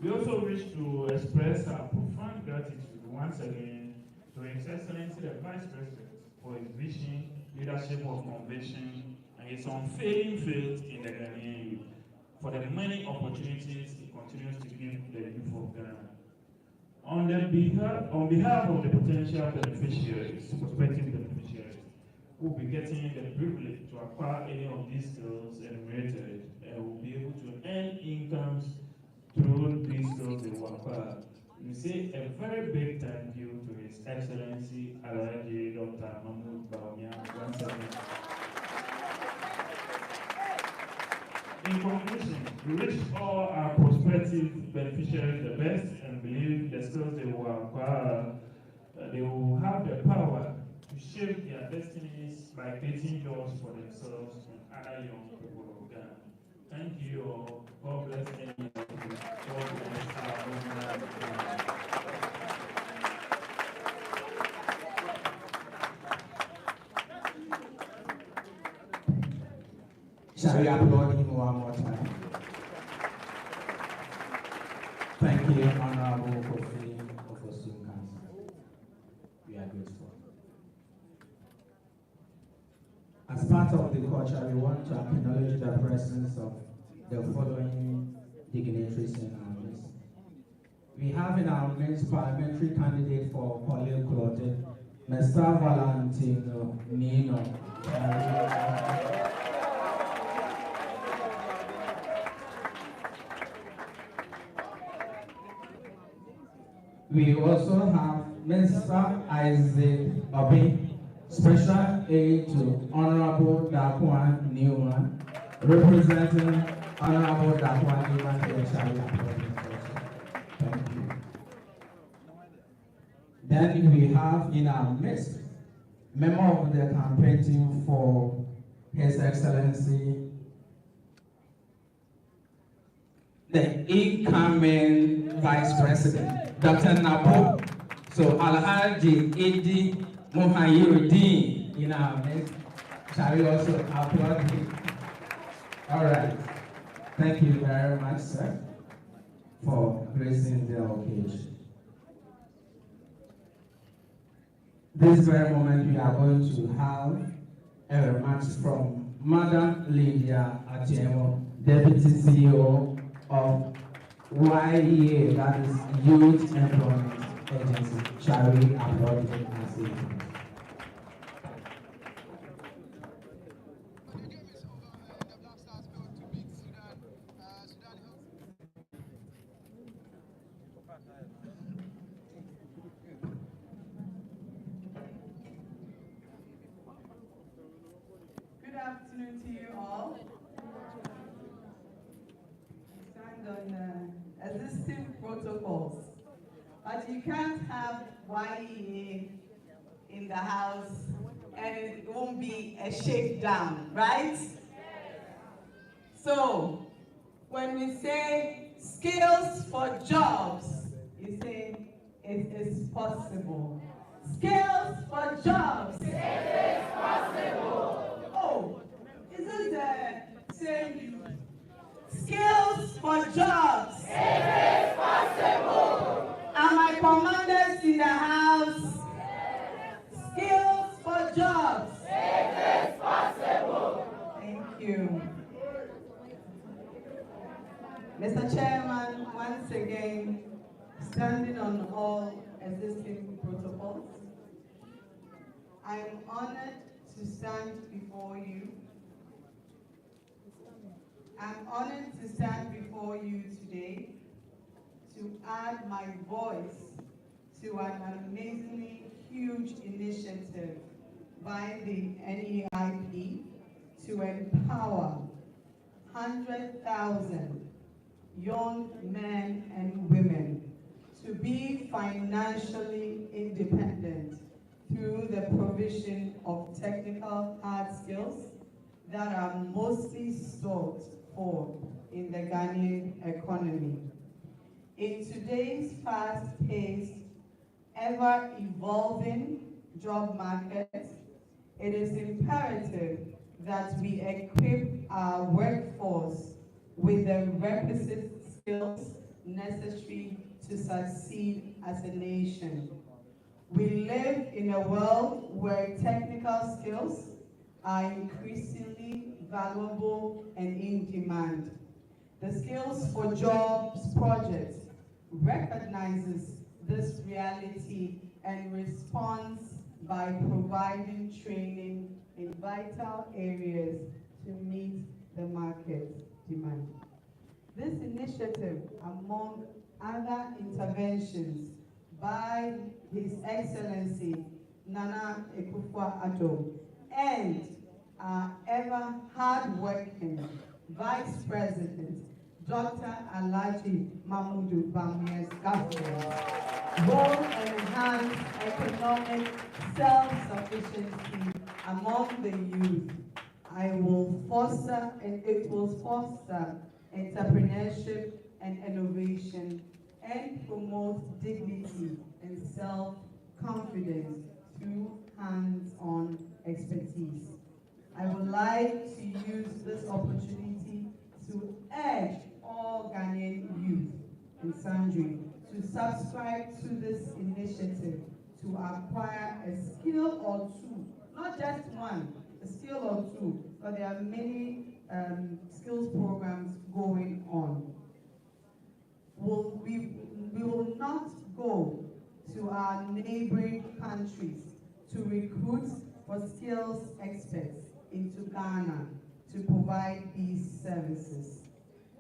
We also wish to express our profound gratitude once again to His Excellency the Vice President for his vision, leadership of conviction, and his unfailing faith in the Ghanaian youth, for the many opportunities he continues to give the youth of Ghana. On behalf of the potential beneficiaries, prospective beneficiaries, who will be getting the privilege to acquire any of these skills enumerated and will be able to earn incomes through these skills they will acquire. We say a very big thank you to His Excellency Alhaji Dr. Mahmoud Bawumia once again. In conclusion, we wish all our prospective beneficiaries the best and believe the skills they will acquire, they will have the power to shape their destinies by creating jobs for themselves and other young people of Ghana. Thank you all. God bless any of you. God bless our Bawumia. Shall we applaud him one more time? Thank you, Honorable Kofi of Osun Council. We are grateful. As part of the culture, we want to acknowledge the presence of the following dignitaries in our midst. We have in our midst parliamentary candidate for Colleague Clothing, Mr. Valentino Nino. We also have Mr. Isaac Obi, Special Aid to Honorable Dakwan Newman, representing Honorable Dakwan Newman to the Thank you. Then we have in our midst, member of the campaign team for His Excellency, the incoming Vice President, Dr. Nabo. So Alhaji Edi Muhayiruddin in our midst. Shall we also applaud him? All right. Thank you very much, sir, for gracing the occasion. This very moment we are going to have a remark from Madam Lydia Atiemo, Deputy CEO of YEA, that is Youth Employment Agency. Shall we applaud him and say it? Good afternoon to you all. Stand on existing protocols, but you can't have YEA in the house and it won't be a shakedown, right? So, when we say skills for jobs, you say it is possible. Skills for jobs. It is possible. Oh, isn't the same? Skills for jobs. It is possible. Are my commanders in the house? Skills for jobs. It is possible. Thank you. Mr. Chairman, once again, standing on all existing protocols, I am honored to stand before you. I'm honored to stand before you today to add my voice to an amazingly huge initiative by the NEIP to empower 100,000 young men and women to be financially independent through the provision of technical hard skills that are mostly sought for in the Ghanaian economy. In today's fast-paced, ever-evolving job market, it is imperative that we equip our workforce with the requisite skills necessary to succeed as a nation. We live in a world where technical skills are increasingly valuable and in demand. The Skills for Jobs project recognizes this reality and responds by providing training in vital areas to meet the market demand. This initiative, among other interventions by His Excellency Nana Akufo-Addo and our ever hard-working Vice President Dr. Alhaji Mahmood Bawumia's government will enhance economic self-sufficiency among the youth. It will foster entrepreneurship and innovation and promote dignity and self-confidence through hands-on expertise. I would like to use this opportunity to urge all Ghanaian youth and sundry to subscribe to this initiative to acquire a skill or two, not just one, a skill or two, but there are many skills programs going on. We will not go to our neighboring countries to recruit for skills experts into Ghana to provide these services.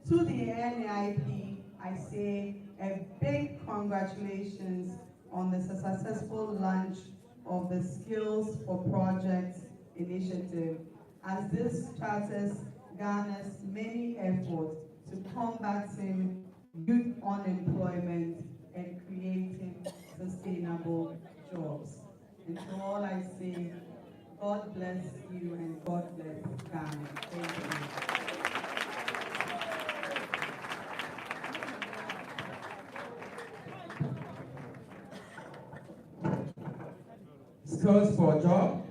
To the NIP, I say a big congratulations on the successful launch of the Skills for Projects initiative, as this charters Ghana's many efforts to combating youth unemployment and creating sustainable jobs. And to all I say, God bless you and God bless Ghana. Thank you. Skills for job.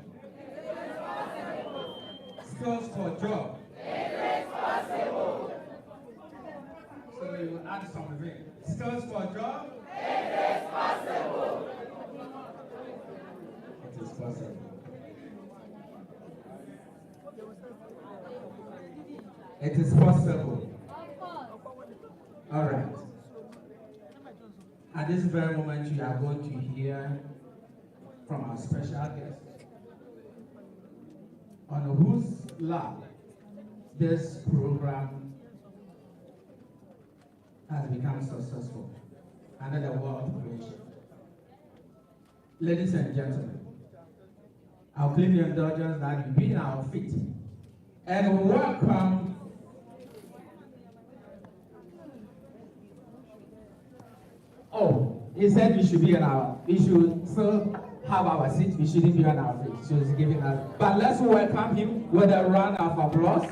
Skills for job. So we will add something. Skills for job. It is possible. It is possible. It is possible. All right. At this very moment, you are going to hear from our special guest on whose lap this program has become successful under the world creation. Ladies and gentlemen, I'll claim your indulgence that you be in our feet and welcome he said we should be on our, we should still have our seat, we shouldn't be on our feet. So he's giving us, but let's welcome him with a round of applause.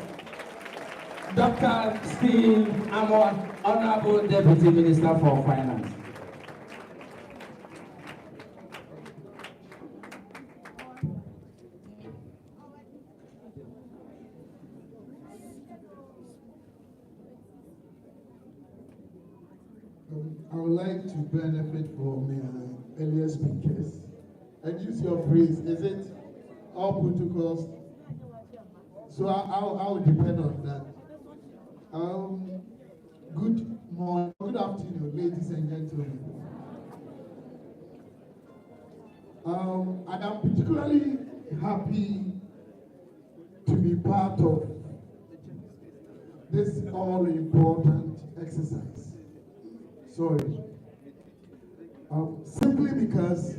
Dr. Steve Amor, Honorable Deputy Minister for Finance. I would like to benefit from earlier speakers and use your phrase. Is it all protocols? So I will depend on that. Good morning, good afternoon, ladies and gentlemen. And I'm particularly happy to be part of this all-important exercise. Sorry. Simply because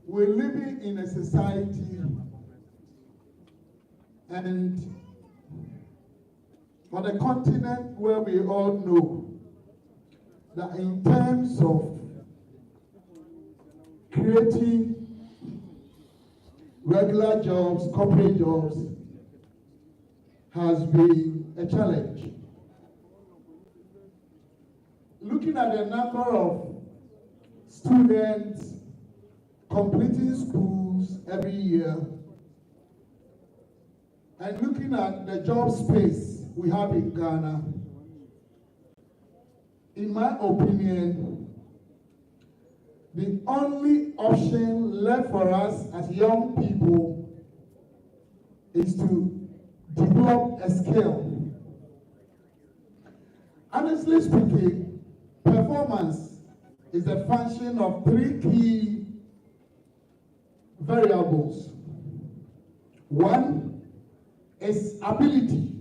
we're living in a society and on a continent where we all know that in terms of creating regular jobs, corporate jobs, has been a challenge. Looking at the number of students completing schools every year, and looking at the job space we have in Ghana, in my opinion, the only option left for us as young people is to develop a skill. Honestly speaking, performance is a function of three key variables. One is ability.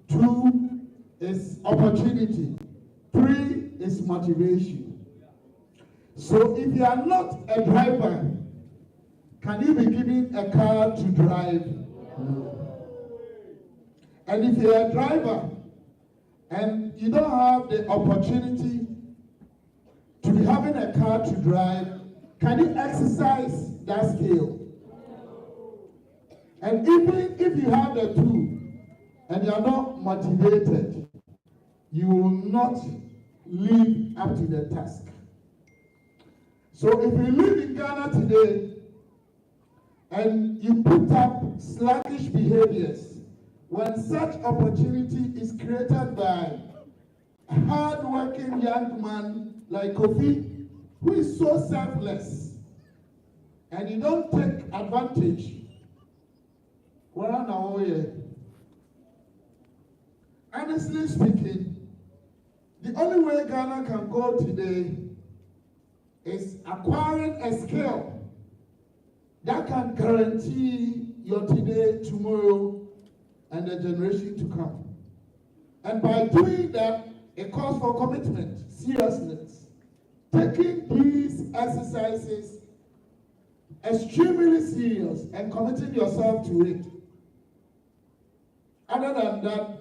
Two is opportunity. Three is motivation. So if you are not a driver, can you be given a car to drive? No. And if you're a driver and you don't have the opportunity to be having a car to drive, can you exercise that skill? And even if you have the two and you are not motivated, you will not live up to the task. So if you live in Ghana today and you put up sluggish behaviors, when such opportunity is created by a hard-working young man like Kofi, who is so selfless, and you don't take advantage, honestly speaking, the only way Ghana can go today is acquiring a skill that can guarantee your today, tomorrow, and the generation to come. And by doing that, it calls for commitment, seriousness. Taking these exercises extremely serious and committing yourself to it. Other than that,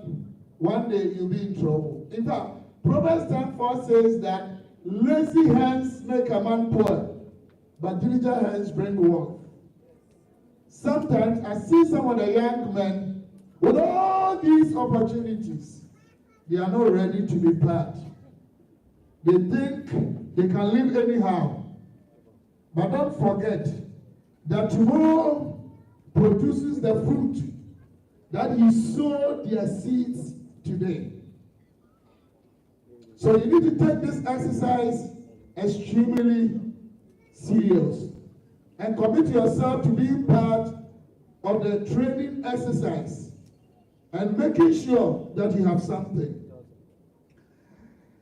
one day you'll be in trouble. In fact, Proverbs 10:4 says that lazy hands make a man poor, but diligent hands bring wealth. Sometimes I see some of the young men with all these opportunities, they are not ready to be part. They think they can live anyhow. But don't forget that tomorrow produces the fruit that you sowed their seeds today. So you need to take this exercise extremely serious and commit yourself to being part of the training exercise and making sure that you have something.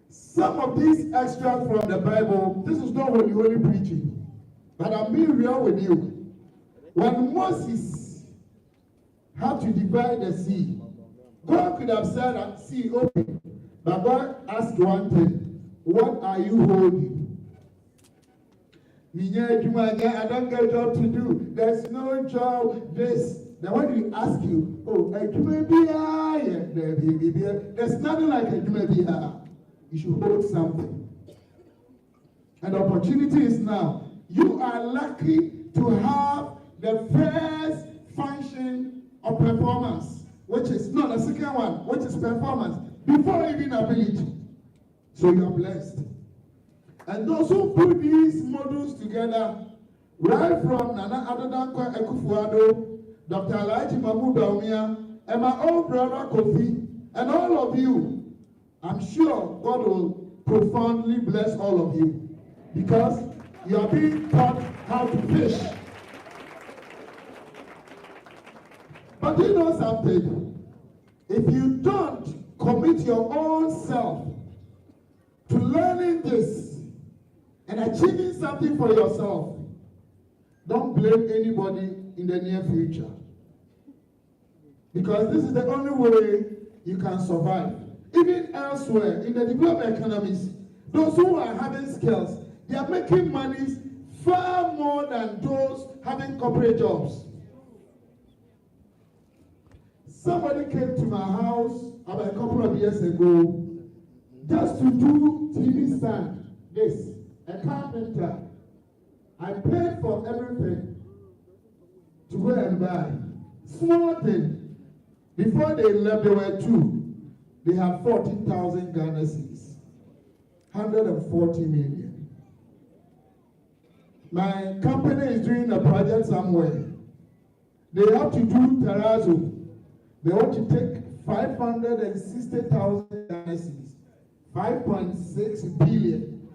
Some of these extracts from the Bible, this is not holy preaching, but I'm being real with you. When Moses had to divide the sea, God could have said that sea open, but God asked one thing: what are you holding? I don't get a job to do. There's no job. This. Then when we ask you, there's nothing like a you should hold something. And the opportunity is now. You are lucky to have the first function of performance, which is not the second one, which is performance, before even ability. So you are blessed. And those who put these models together, right from Nana Adodankwa Ekufuado, Dr. Alhaji Bawumia, and my old brother Kofi, and all of you, I'm sure God will profoundly bless all of you, because you are being taught how to fish. But you know something? If you don't commit your own self to learning this and achieving something for yourself, don't blame anybody in the near future. Because this is the only way you can survive. Even elsewhere, in the developed economies, those who are having skills, they are making money far more than those having corporate jobs. Somebody came to my house about a couple of years ago just to do TV stand, this, a carpenter. I paid for everything to go and buy. Small thing. Before they left, there were two. They had 14,000 Ghana cedis, 140 million. My company is doing a project somewhere. They have to do terrazzo. They want to take 560,000 Ghana cedis, 5.6 billion.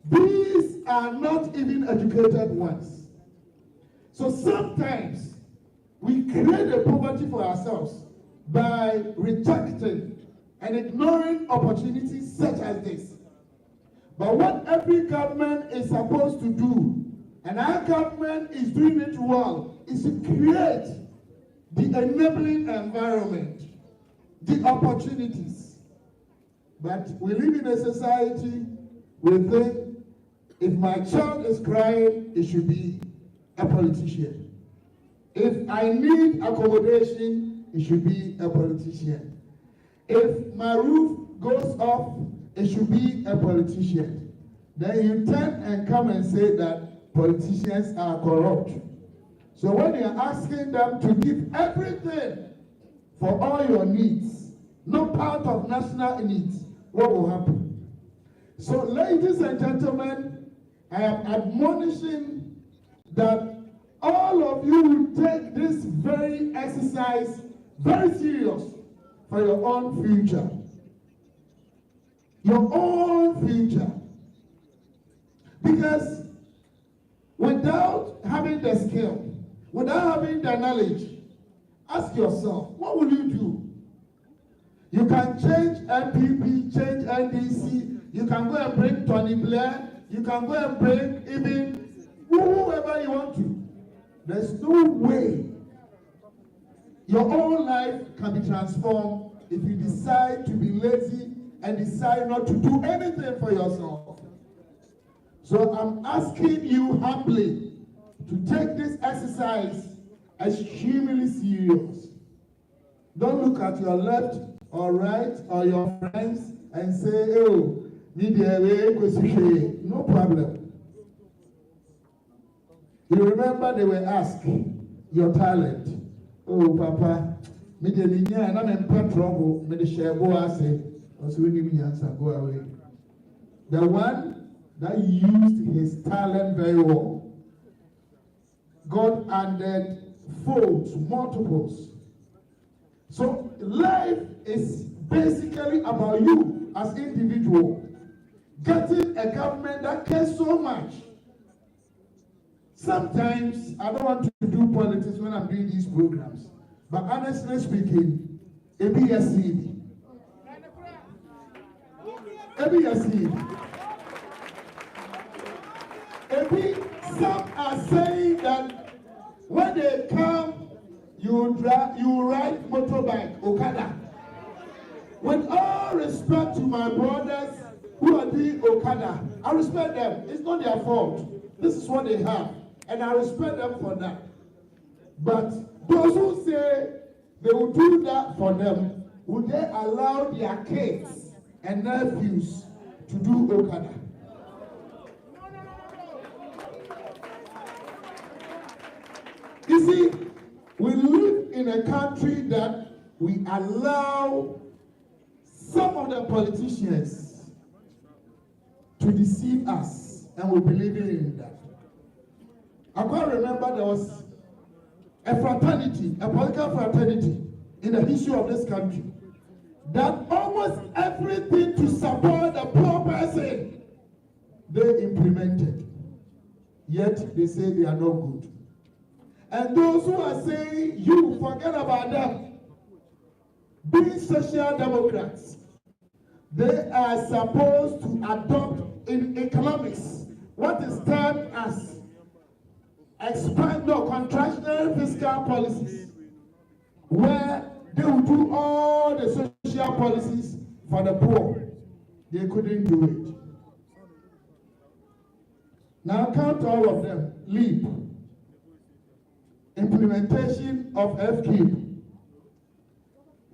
These are not even educated ones. So sometimes we create a poverty for ourselves by rejecting and ignoring opportunities such as this. But what every government is supposed to do, and our government is doing it well, is to create the enabling environment, the opportunities. But we live in a society, we think if my child is crying, it should be a politician. If I need accommodation, it should be a politician. If my roof goes off, it should be a politician. Then you turn and come and say that politicians are corrupt. So when you're asking them to give everything for all your needs, not part of national needs, what will happen? So ladies and gentlemen, I am admonishing that all of you will take this very exercise very serious for your own future. Your own future. Because without having the skill, without having the knowledge, ask yourself, what will you do? You can change MPP, change NDC, you can go and bring Tony Blair, you can go and bring even whoever you want to. There's no way your whole life can be transformed if you decide to be lazy and decide not to do anything for yourself. So I'm asking you humbly to take this exercise extremely serious. Don't look at your left or right or your friends and say, oh, no problem. You remember they were asked your talent. Oh, Papa, I'm in trouble. Go away. The one that used his talent very well, God added folds, multiples. So life is basically about you as individual, getting a government that cares so much. Sometimes I don't want to do politics when I'm doing these programs, but honestly speaking, ABSC. Some are saying that when they come, you ride motorbike, Okada. With all respect to my brothers who are doing Okada, I respect them. It's not their fault. This is what they have, and I respect them for that. But those who say they will do that for them, would they allow their kids and nephews to do Okada? You see, we live in a country that we allow some of the politicians to deceive us, and we believe in that. I quite remember there was a fraternity, a political fraternity in the history of this country, that almost everything to support the poor person they implemented, yet they say they are not good. And those who are saying you forget about them, being social democrats, they are supposed to adopt in economics what is termed as contractionary fiscal policies, where they will do all the social policies for the poor. They couldn't do it. Now count all of them. LEAP, implementation of FKIP,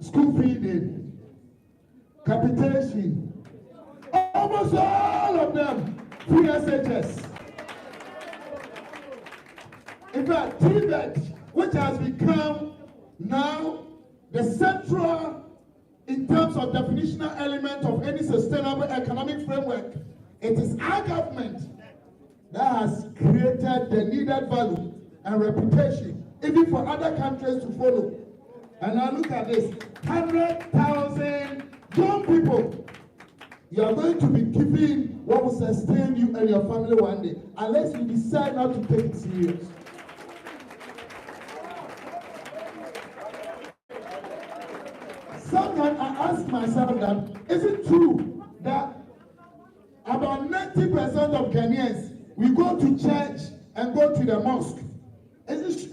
school feeding, capitation, almost all of them, free SHS. In fact, TVET, which has become now the central, in terms of definitional element of any sustainable economic framework, it is our government that has created the needed value and reputation, even for other countries to follow. And now look at this, 100,000 young people You are going to be given what will sustain you and your family one day, unless you decide not to take it serious. Sometimes I ask myself that, is it true that about 90% of Ghanaians, we go to church and go to the mosque?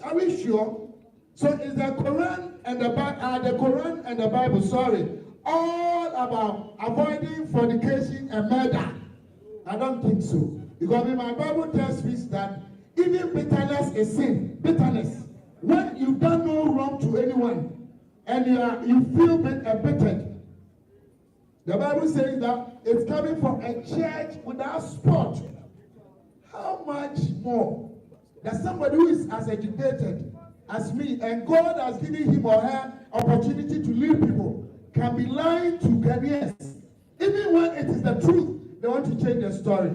Are we sure? So is the Quran and the Bible, all about avoiding fornication and murder? I don't think so. Because in my Bible tells me that even bitterness is sin. Bitterness. When you've done no wrong to anyone and you feel embittered, the Bible says that it's coming from a church without spot. How much more that somebody who is as educated as me and God has given him or her opportunity to lead people can be lying to Ghanaians? Even when it is the truth, they want to change the story.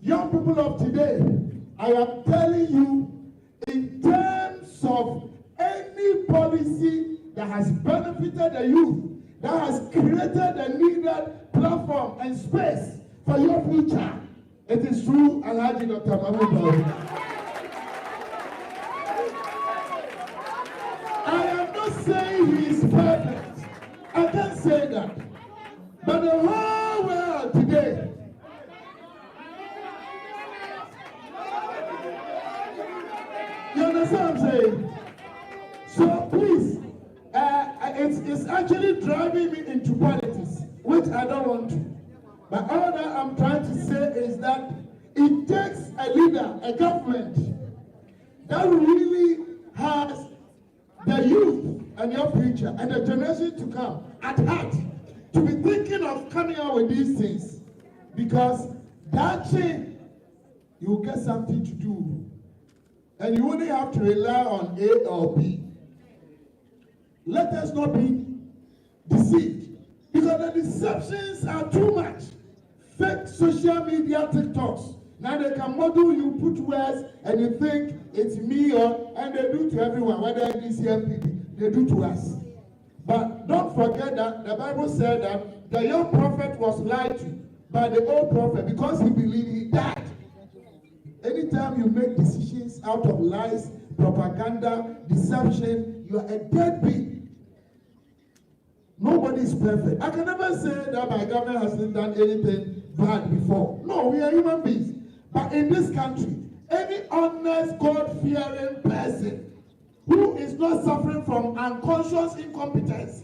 Young people of today, I am telling you, in terms of any policy that has benefited the youth, that has created the needed platform and space for your future, it is through Alhaji Dr. Mahmoud Bawumia. I am not saying he is perfect. I can't say that. But the whole world today, you understand what I'm saying? So please, it's actually driving me into politics, which I don't want to. But all that I'm trying to say is that it takes a leader, a government, that really has the youth and your future and the generation to come at heart, to be thinking of coming out with these things. Because that change, you will get something to do. And you wouldn't have to rely on A or B. Let us not be deceived, because the deceptions are too much. Fake social media TikToks. Now they can model you, put words, and you think it's me and they do to everyone, whether it's MPP, they do to us. But don't forget that the Bible said that the young prophet was lied to by the old prophet because he believed he died. Anytime you make decisions out of lies, propaganda, deception, you are a deadbeat. Nobody is perfect. I can never say that my government hasn't done anything bad before. No, we are human beings. But in this country, any honest, God-fearing person who is not suffering from unconscious incompetence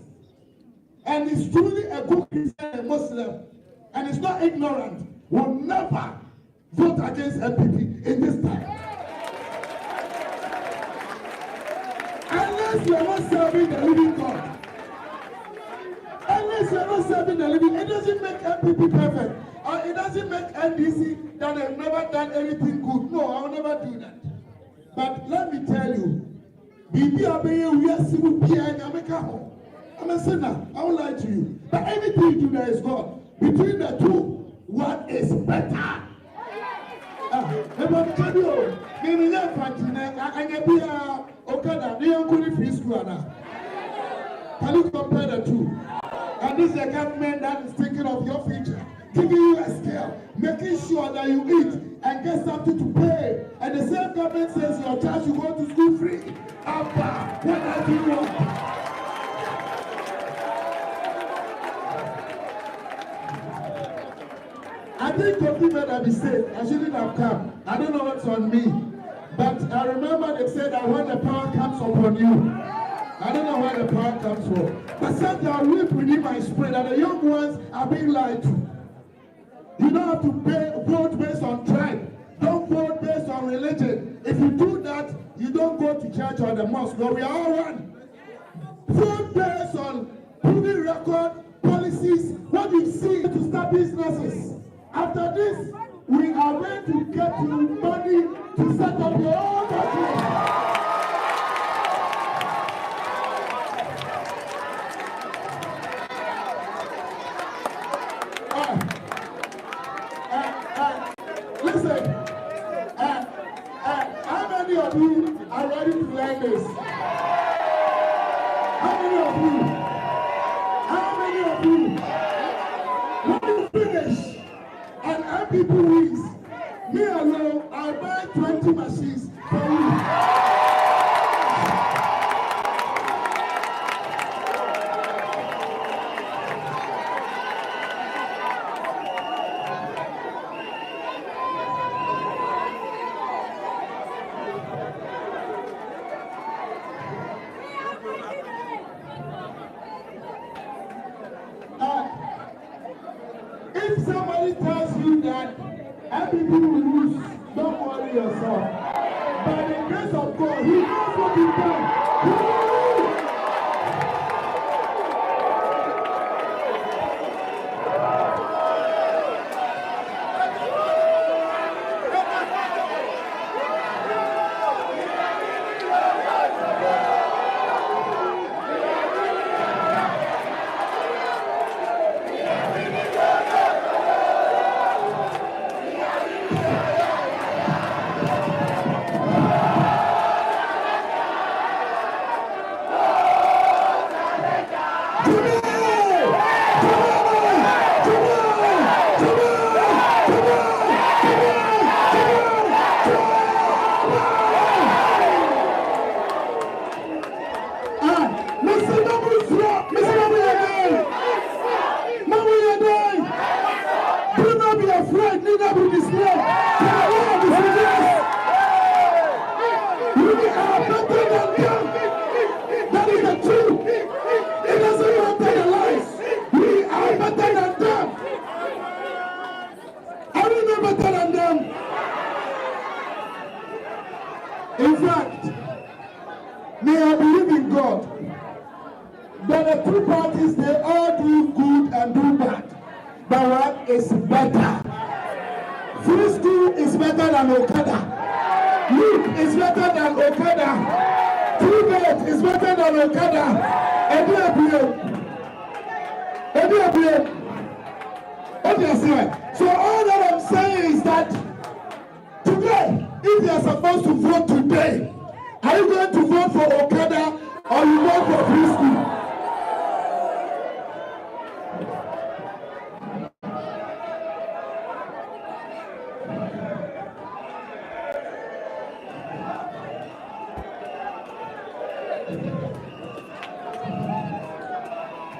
and is truly a good Christian and Muslim and is not ignorant will never vote against MPP in this time. Unless you are not serving the living God. Unless you are not serving the living, it doesn't make MPP perfect. Or it doesn't make NDC that they've never done anything good. No, I will never do that. But let me tell you, I'm a sinner. I won't lie to you. But anything you do, there is God. Between the two, what is better? Can you compare the two? And this is a government that is thinking of your future, giving you a scale, making sure that you eat and get something to pay. And the same government says your child should go to school free. Abba, what do you want? I think Kofi made a mistake. I shouldn't have come. I don't know what's on me. But I remember they said that when the power comes upon you, I don't know where the power comes from. But something I weep within my spirit that the young ones are being lied to. You don't have to vote based on tribe. Don't vote based on religion. If you do that, you don't go to church or the mosque. No, we are all one. Vote based on proven record, policies, what you see to start businesses. After this, we are going to get you money to set up your own country. Listen, how many of you are ready to learn this? How many of you? How many of you? If somebody tells you that MPP will lose, don't worry yourself. By the grace of God, He knows what He's done. In fact, may I believe in God that the two parties, they all do good and do bad. But what is better? Free school is better than Okada. Luke is better than Okada. Tibet is better than Okada. So all that I'm saying is that today, if you are supposed to vote today, are you going to vote for Okada or you vote for free school?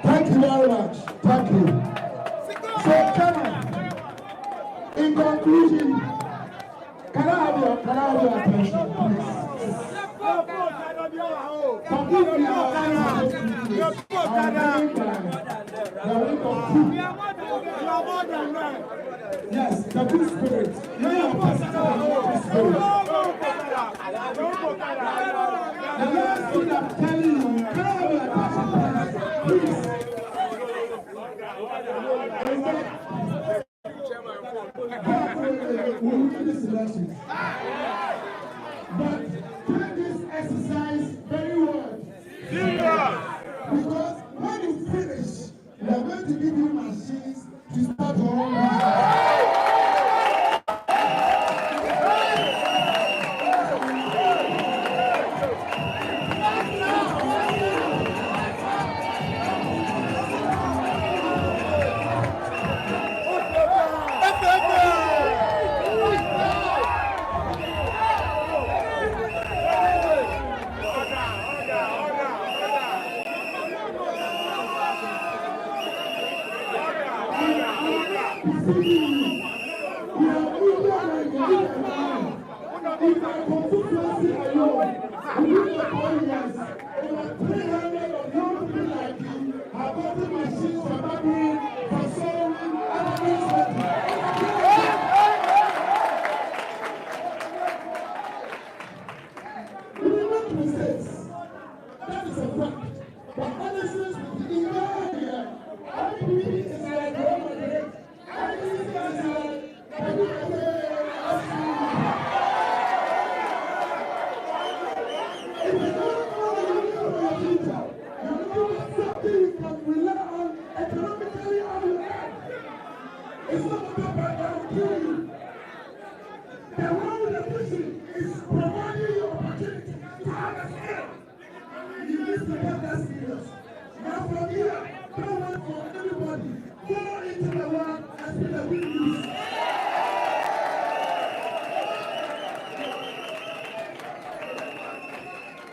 Thank you very much. Thank you. So, in conclusion, can I have your attention, please? Forgive me, yes, the good spirit. You are positive, the good spirit. The last thing I'm telling you, can I have your attention, please? We will do this election. But take this exercise very well. Because when you finish, we are going to give you machines to start your own business.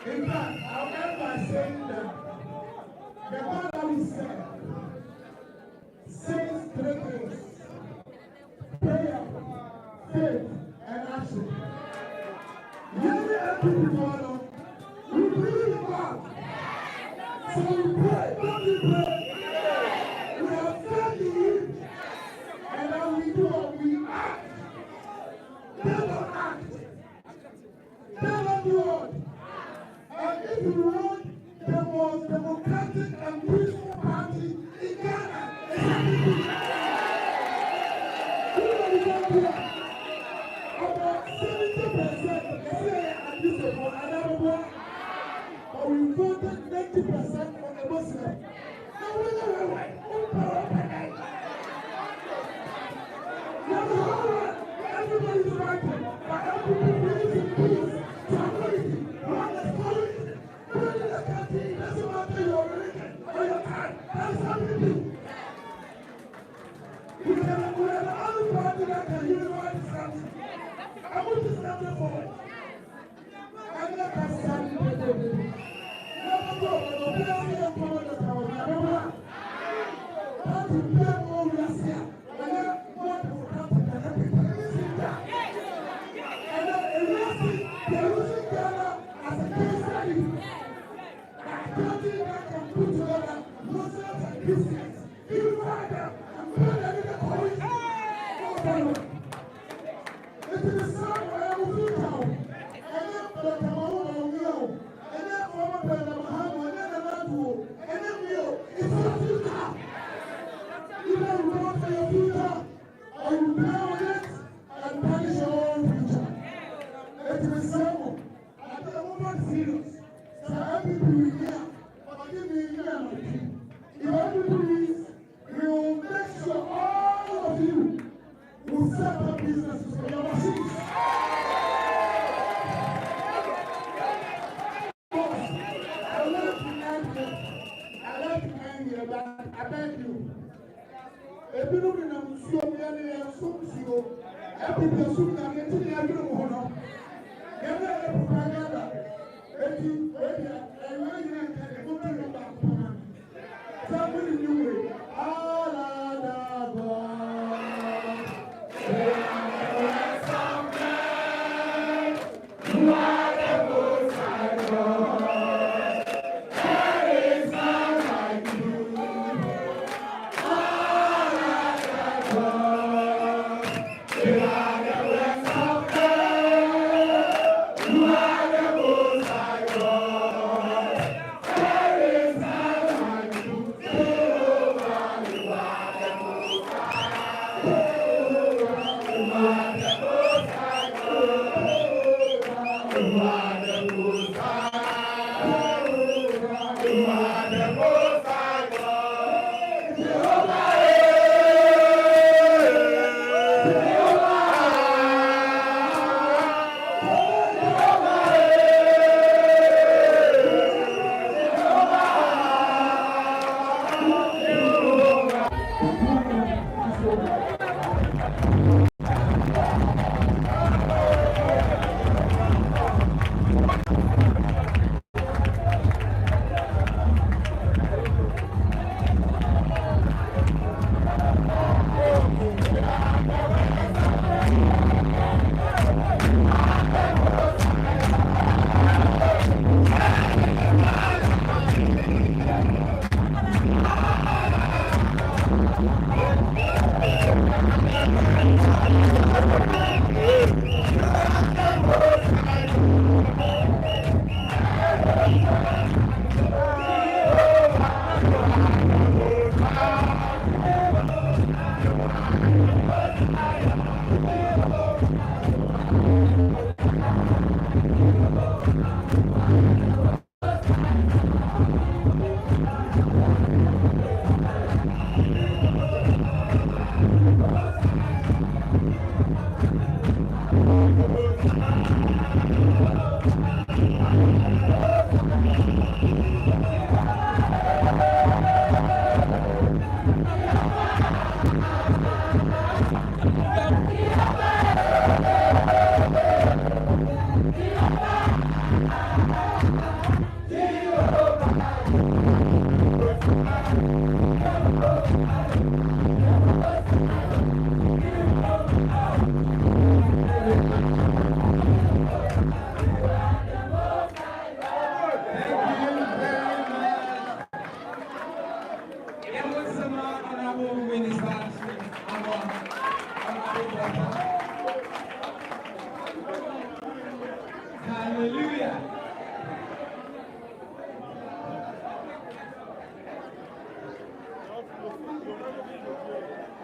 In fact, I'll end by saying that the God that we serve says three things: prayer, faith, and action. Many people we believe in God. So we pray, don't we pray? We have faith in Him. most democratic and peaceful party in Ghana. About 70% at this point, but we voted 90% for the Muslim. Now we know why. Everybody's fighting, but everybody is in peace. Tranquility, one is calling. Building the country doesn't matter your religion or your time. That's how we do. We are the only party that can unify this country. I want to stand there for it. I'm not going to stand there for it. Never go, but the party and power that I was never. Party play all we are here. And then one for country can help it. And then they're using Ghana as a case study. That country that can put together Muslims and Christians, unify them, and build a little coalition. It is the same way we do now. And then the Bawumia, and then former President Muhammad, and then the Nadu, and then you. It's your future. Either you vote for your future, or you play with it and punish your own future. It is the same. At the moment, serious. So everybody here, forgive me, here and my team. If everybody is, we will make sure all of you will set up businesses for your machines. I love to end here, but I beg you. If you don't know, so many and so few, every person can get to the end of the world. Never a propaganda. If you wait here, and when you can go to the back, somebody knew it.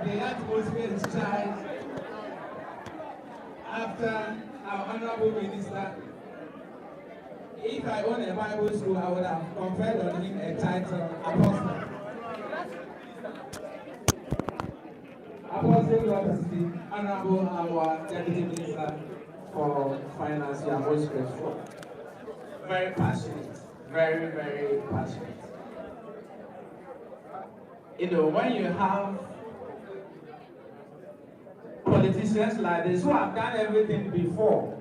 the atmosphere is charged after our honorable minister. If I own a Bible school, I would have conferred on him a title, Apostle. Apostle Dr. Steve, Honorable our Deputy Minister for Finance, you are most grateful. Very passionate, very, very passionate. You know, when you have politicians like this who have done everything before,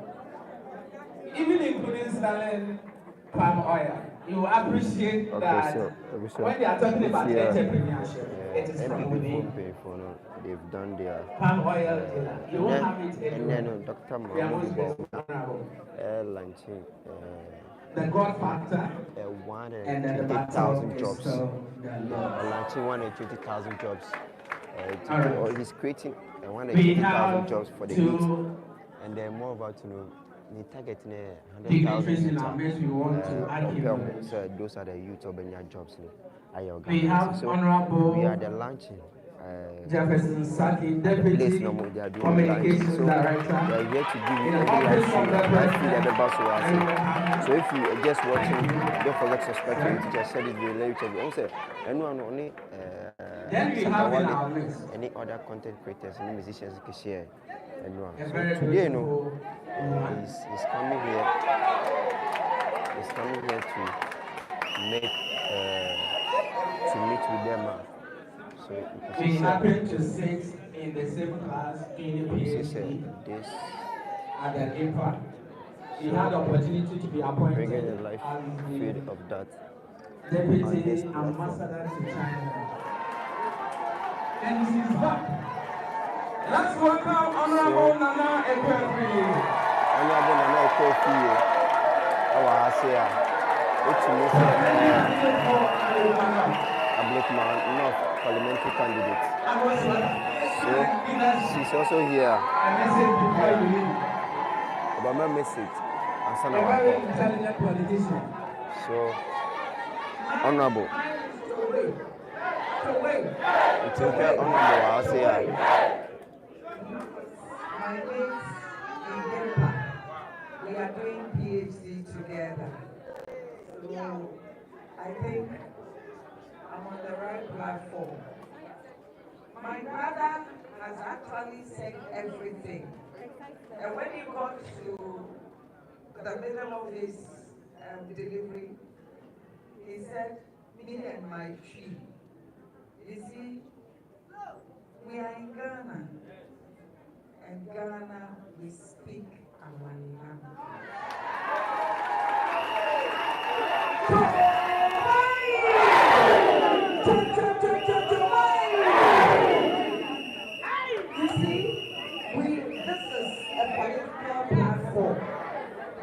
even including selling palm oil, you appreciate that when they are talking about entrepreneurship, it is from within. They've done their Palm oil, you won't have it anywhere. And then Dr. They are most honorable. Launching The God factor and then the 120,000 battle jobs. is so Launching 120,000 jobs. Alright. He's creating We 120,000 have jobs for the to youth. And then more about the target dignitaries in 100,000 our midst we want to argue. so those are the youth of Benya jobs. We have Honorable we are the launching. Jefferson Saki, Place Deputy no more, they are doing Communications so Director. we are here to give in you the every office of the President. so if you are just watching, don't forget to subscribe to YouTube, just share this video, let me also anyone only Then we have in our midst any other content creators, any musicians you can share. Anyone. a So very today, you beautiful know, woman. he's coming here. He's coming here to meet with them. So you can We see happen to sit in the same class in the PhD this at the IMPA. He had the opportunity to be appointed bringing a life as feed the of that. Deputy Ambassador to China. And she's back. Let's welcome Honorable Nana Ekwefi. Honorable Nana Ekwefi, our Asia, North parliamentary candidate. So she's also here. About my message, and A very intelligent politician. So honorable. It's okay, honorable Asia. My mates in Denver, we are doing PhD together. So I think I'm on the right platform. My brother has actually said everything. And when he got to the middle of his delivery, he said, me and my tree. You see, we are in Ghana. And Ghana, we speak our language. You see, this is a political platform.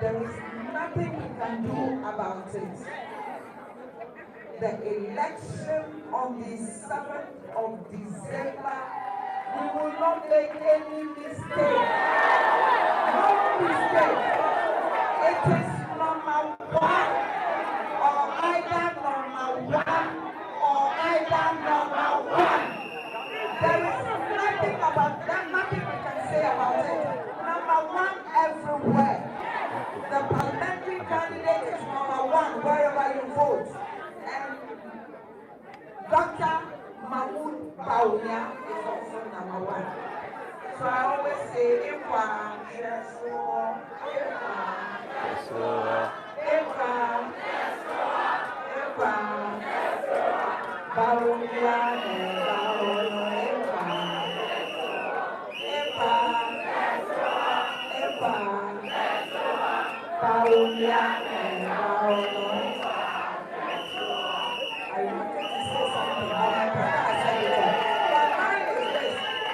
There is nothing we can do about it. The election on the 7th of December, we will not make any mistake. No mistake. It is number 1 or either number 1 or either number 1. There is nothing about that, nothing we can say about it. Number 1 everywhere. The parliamentary candidate is number 1 wherever you vote. And Dr. Bawumia is also number 1. So I always say,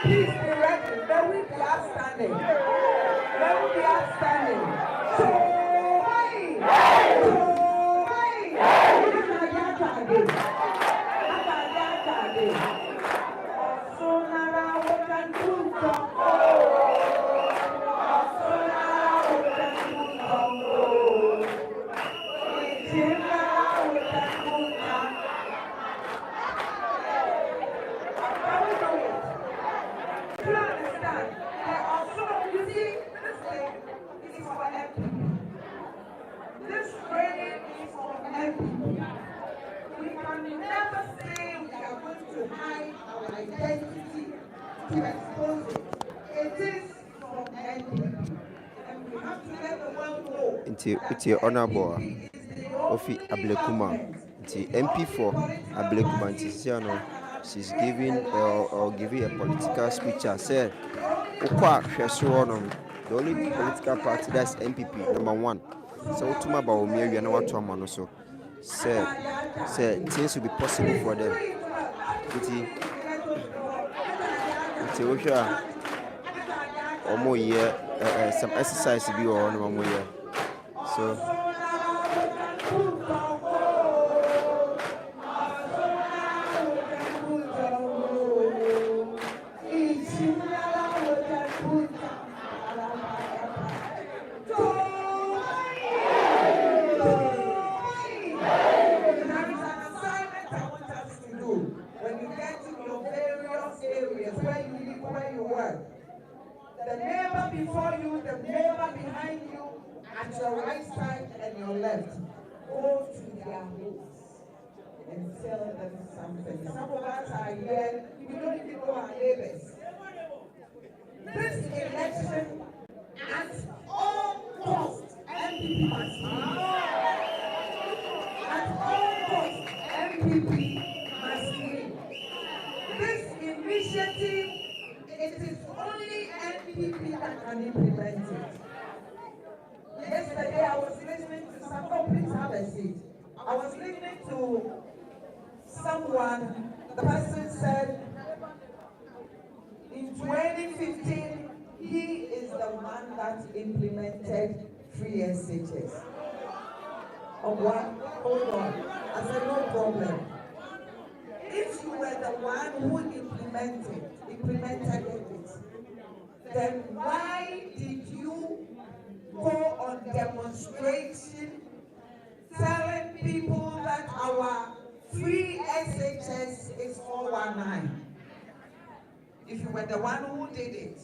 please be ready. May we be outstanding. May we be outstanding. So, hey! our identity, to expose it. It is from NPP. And we have to let the world know It's your honorable Ofi Ablekuma. It's MP for Ablekuma. She's giving or giving a political speech. I said, the only political party that's MPP #1. So Utuma Bawumia, you know what to so said things will be possible for them. It's more year some exercise to be on 1 more year. So the neighbor before you, the neighbor behind you, at your right side and your left, go to their homes and tell them something. Some of us are here, we don't even know our neighbors. This election, at all costs, MPP must win. At all costs, MPP must win. This initiative, it is only NPP that can implement it. Yesterday, I was listening to someone, please have a seat. I was listening to someone, the person said, in 2015, he is the one that implemented free SHS. Hold on. I said, no problem. If you were the one who implemented it, then why did you go on demonstration telling people that our free SHS is 419? If you were the one who did it.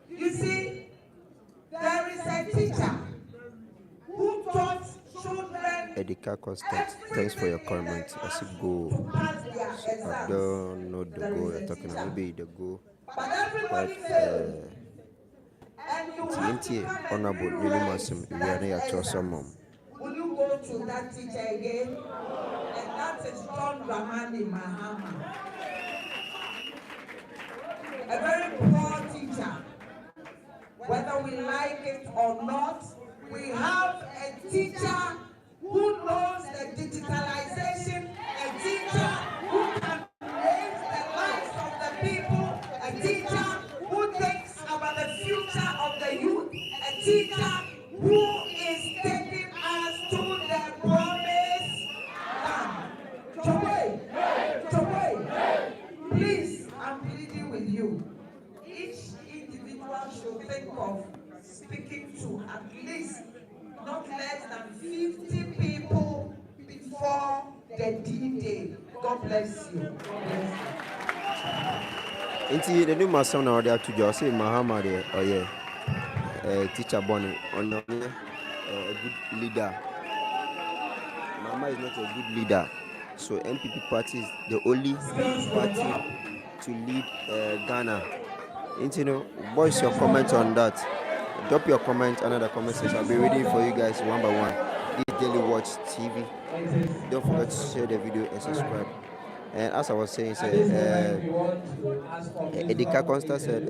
You see, there is a teacher who taught children. Edika Constant, thanks for your comment. I should go. I don't know the goal you're talking about. Maybe the goal. But everybody says, TNT honorable Nilimasum, we are here to some mom. Will you go to that teacher again? And that is John Ramani Mahama. A very poor teacher. Whether we like it or not, we have a teacher who knows the digitalization, a teacher who can raise the lives of the people, a teacher who thinks about the future of the youth, a teacher who is taking us to the promised land. Chobwe, please, I'm pleading with you. Each individual should think of speaking to at least not less than 50 people before the D-Day. God bless you. Inti the new master now they are to just say Mahama there. Oh yeah, teacher Bonnie on a good leader. Mama is not a good leader, so MPP party is the only party to lead Ghana. Inti voice your comment on that. Drop your comment under the comment section. I'll be reading for you guys one by one. This Daily Watch TV. Don't forget to share the video and subscribe. And as I was saying, Edika Constant said,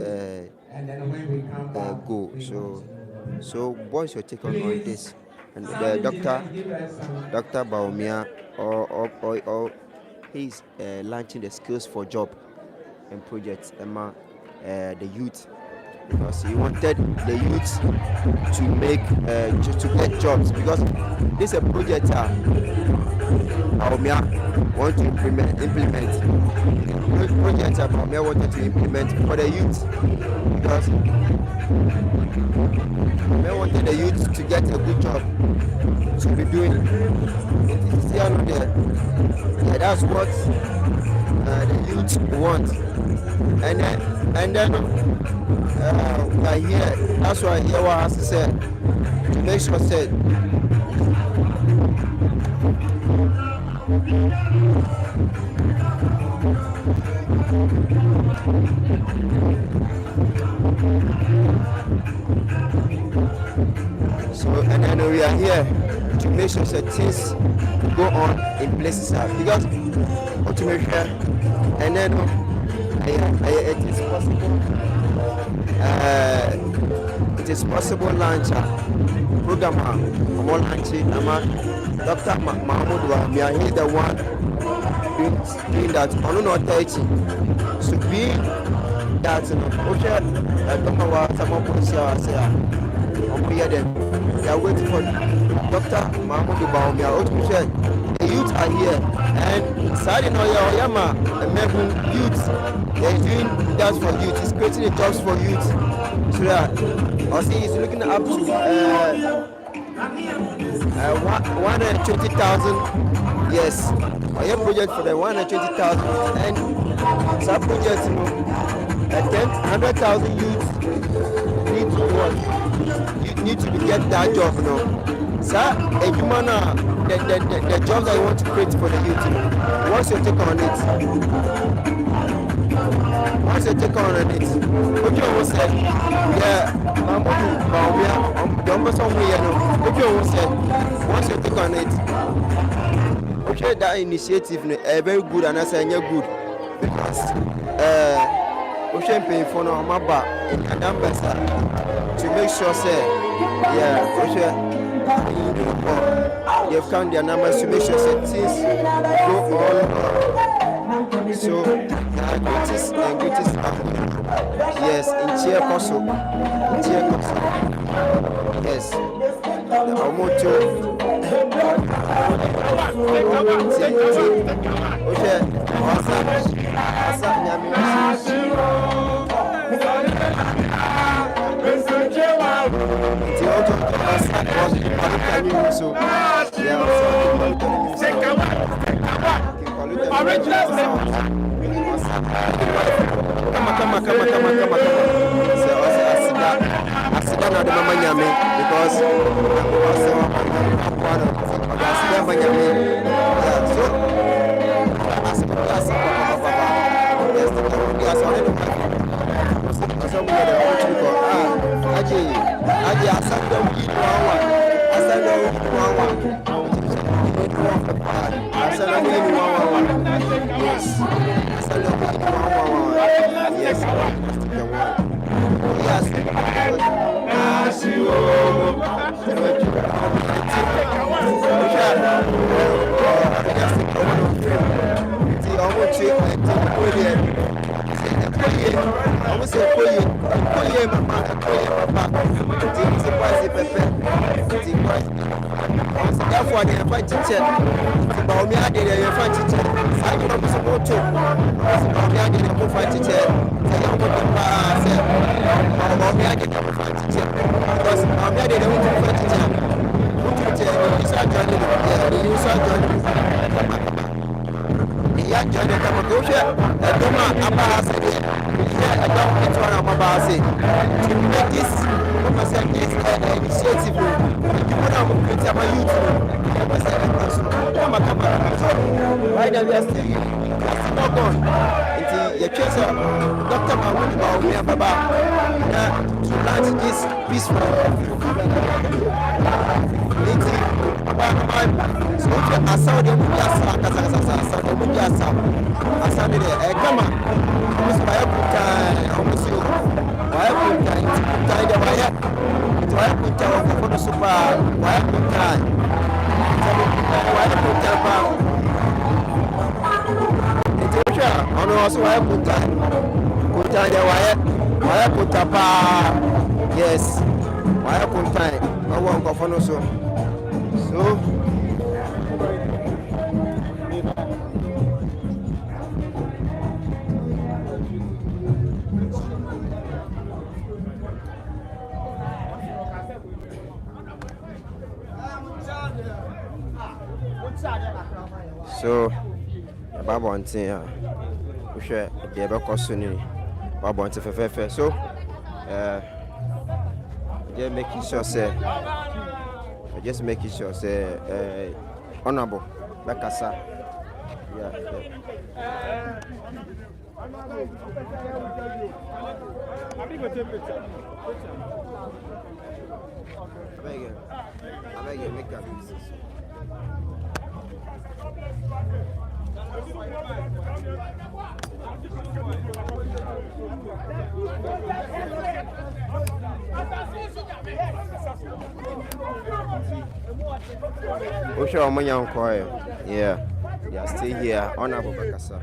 go. So boys, your take on this. And the Dr. Bawumia, or he's launching the skills for job and projects among the youth. Because he wanted the youth to make to get jobs, because this is a project Bawumia want to implement project Bawumia wanted to implement for the youth, because they wanted the youth to get a good job to be doing. It is still not there. Yeah, that's what the youth want, and then we are here. That's why here what has to say to make sure said. So, and then we are here to make sure that things go on in places because what to make sure, and then it is possible. It is possible launch program more launching. Dr. Mahmoud Bawumia, he is the one doing that. Unauthorized. So being that, okay, I don't know what some of us say. They are waiting for Dr. Mahmoud Bawumia. The youth are here, and Saturday night, youth, they are doing that for youth. He's creating jobs for youth. So that I see he's looking up to 120,000. Yes, I have project for the 120,000, and some projects, 100,000 youths need to work. You need to get that job, Sir, the jobs I want to create for the youth, what's your take on it? What's your take on it? What you always say? Yeah, Bawumia, what you always say? What's your take on it? Okay, that initiative is very good, and I say good because paying for no maba in numbers to make sure say they've counted their numbers to make sure say things go on. So greatest yes in cheer also yes our motto okay therefore, they are fighting teacher. Bawumia did a fighting teacher. I don't know what to. Bawumia did a fighting teacher. I don't know what Bawumia did a fighting teacher. Because Bawumia did a fighting teacher. You saw Johnny. You saw Johnny. Yeah, Johnny, come on, go share. I don't know about us. I don't know about us. To make this initiative, right now we are still not gone. It's the case of Dr. Mahmoud Bawumia Baba to launch this peaceful. So I saw the movie, I saw the come on. Almost by a time, almost you. Why put time? Time the wire. Why put time for the super? Why put time? Why put time? It's also why put time? Put time the wire. Why put time? Yes. Why put time? I want to follow so. So, Baba wanting we share the ever costing Baba wanting for so just making sure say honorable Bakasa I beg you, make that pieces. Yeah, yeah, stay here. Honorable Bakasa.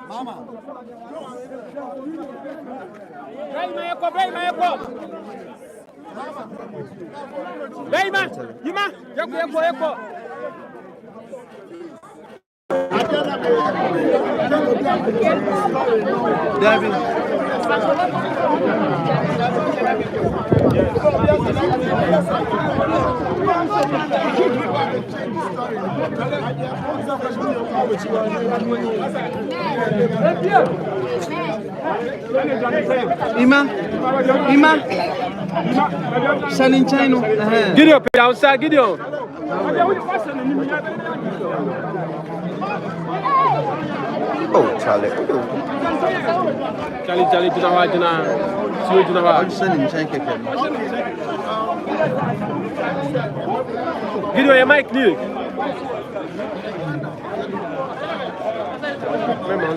Mama. Ima, Sanin Chino. Gideon, outside, Gideon. Oh, Charlie. Charlie, to the right. Sanin Chino. Gideon, your mic, Nick. Remember,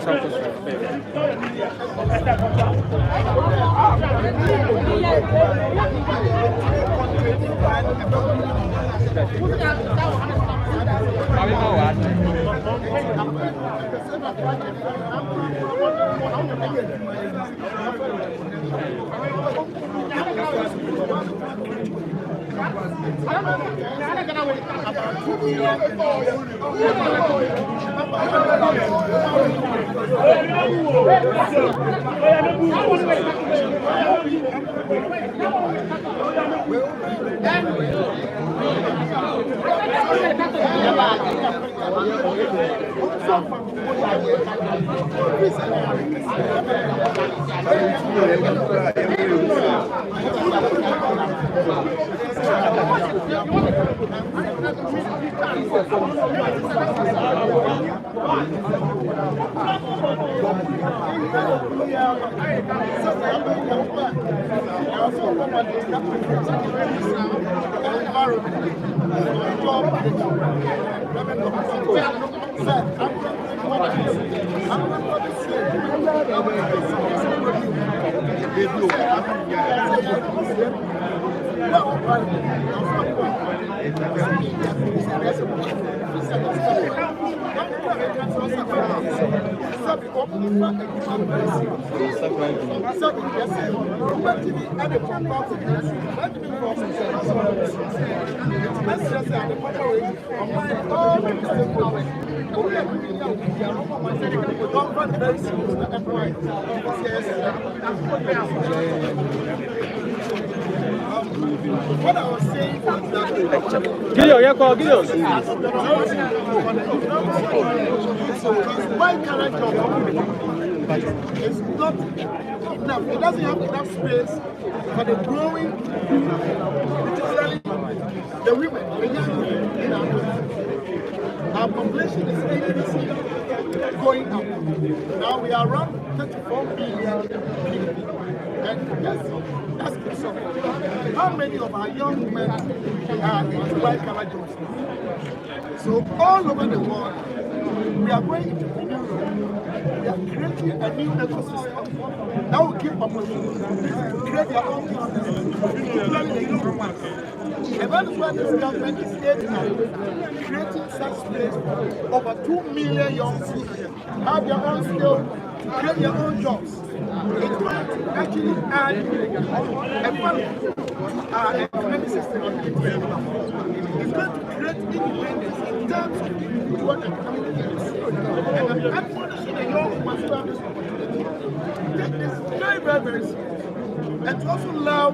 What I was saying was that my character is not enough. It doesn't have enough space for the growing, particularly the women, the young women in our country. Our population is steadily going up. Now we are around 34 million people. And that's concerning. How many of our young women are into white-collar jobs? So all over the world, we are going into the new room. We are creating a new ecosystem that will keep population to create their own business, particularly the young ones. And that is why this government is aiming at creating such space for over 2 million young people have their own skills, to create their own jobs. It's going to actually add a fund to our economic system. It's going to create independence in terms of what economic needs. And I'm advocating the young ones who have this opportunity. take this very, very, very serious. And to also allow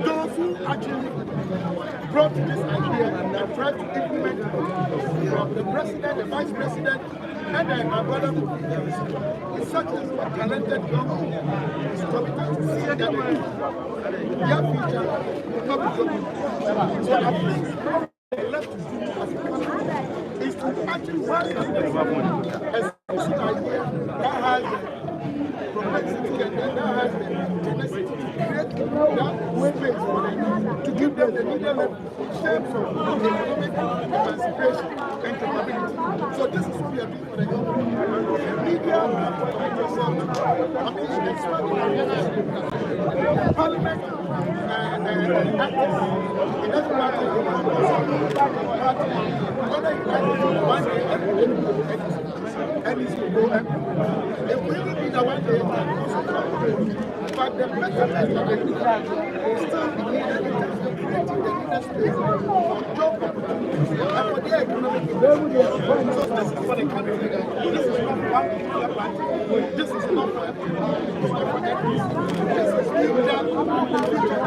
those who actually brought this idea and tried to implement it, from the president, the vice president, and then my brother is such a talented government. He's committed to see that their future will not be broken. So I think left to do as a country is to actually work as an idea that has complexity and that has the tenacity to create that space for them, to give them the needed level in terms of economic emancipation and capability. So this is what we are doing for the government. Media, Parliament, and actors. It doesn't matter whether you like it one day and it's to go and it will be the one day but the mechanism of the still needed in terms of creating the needed space for job opportunities and for their economic development. So this is for the country. This is not one particular party. This is not for everyone. It's not for everyone. This is being done for the future.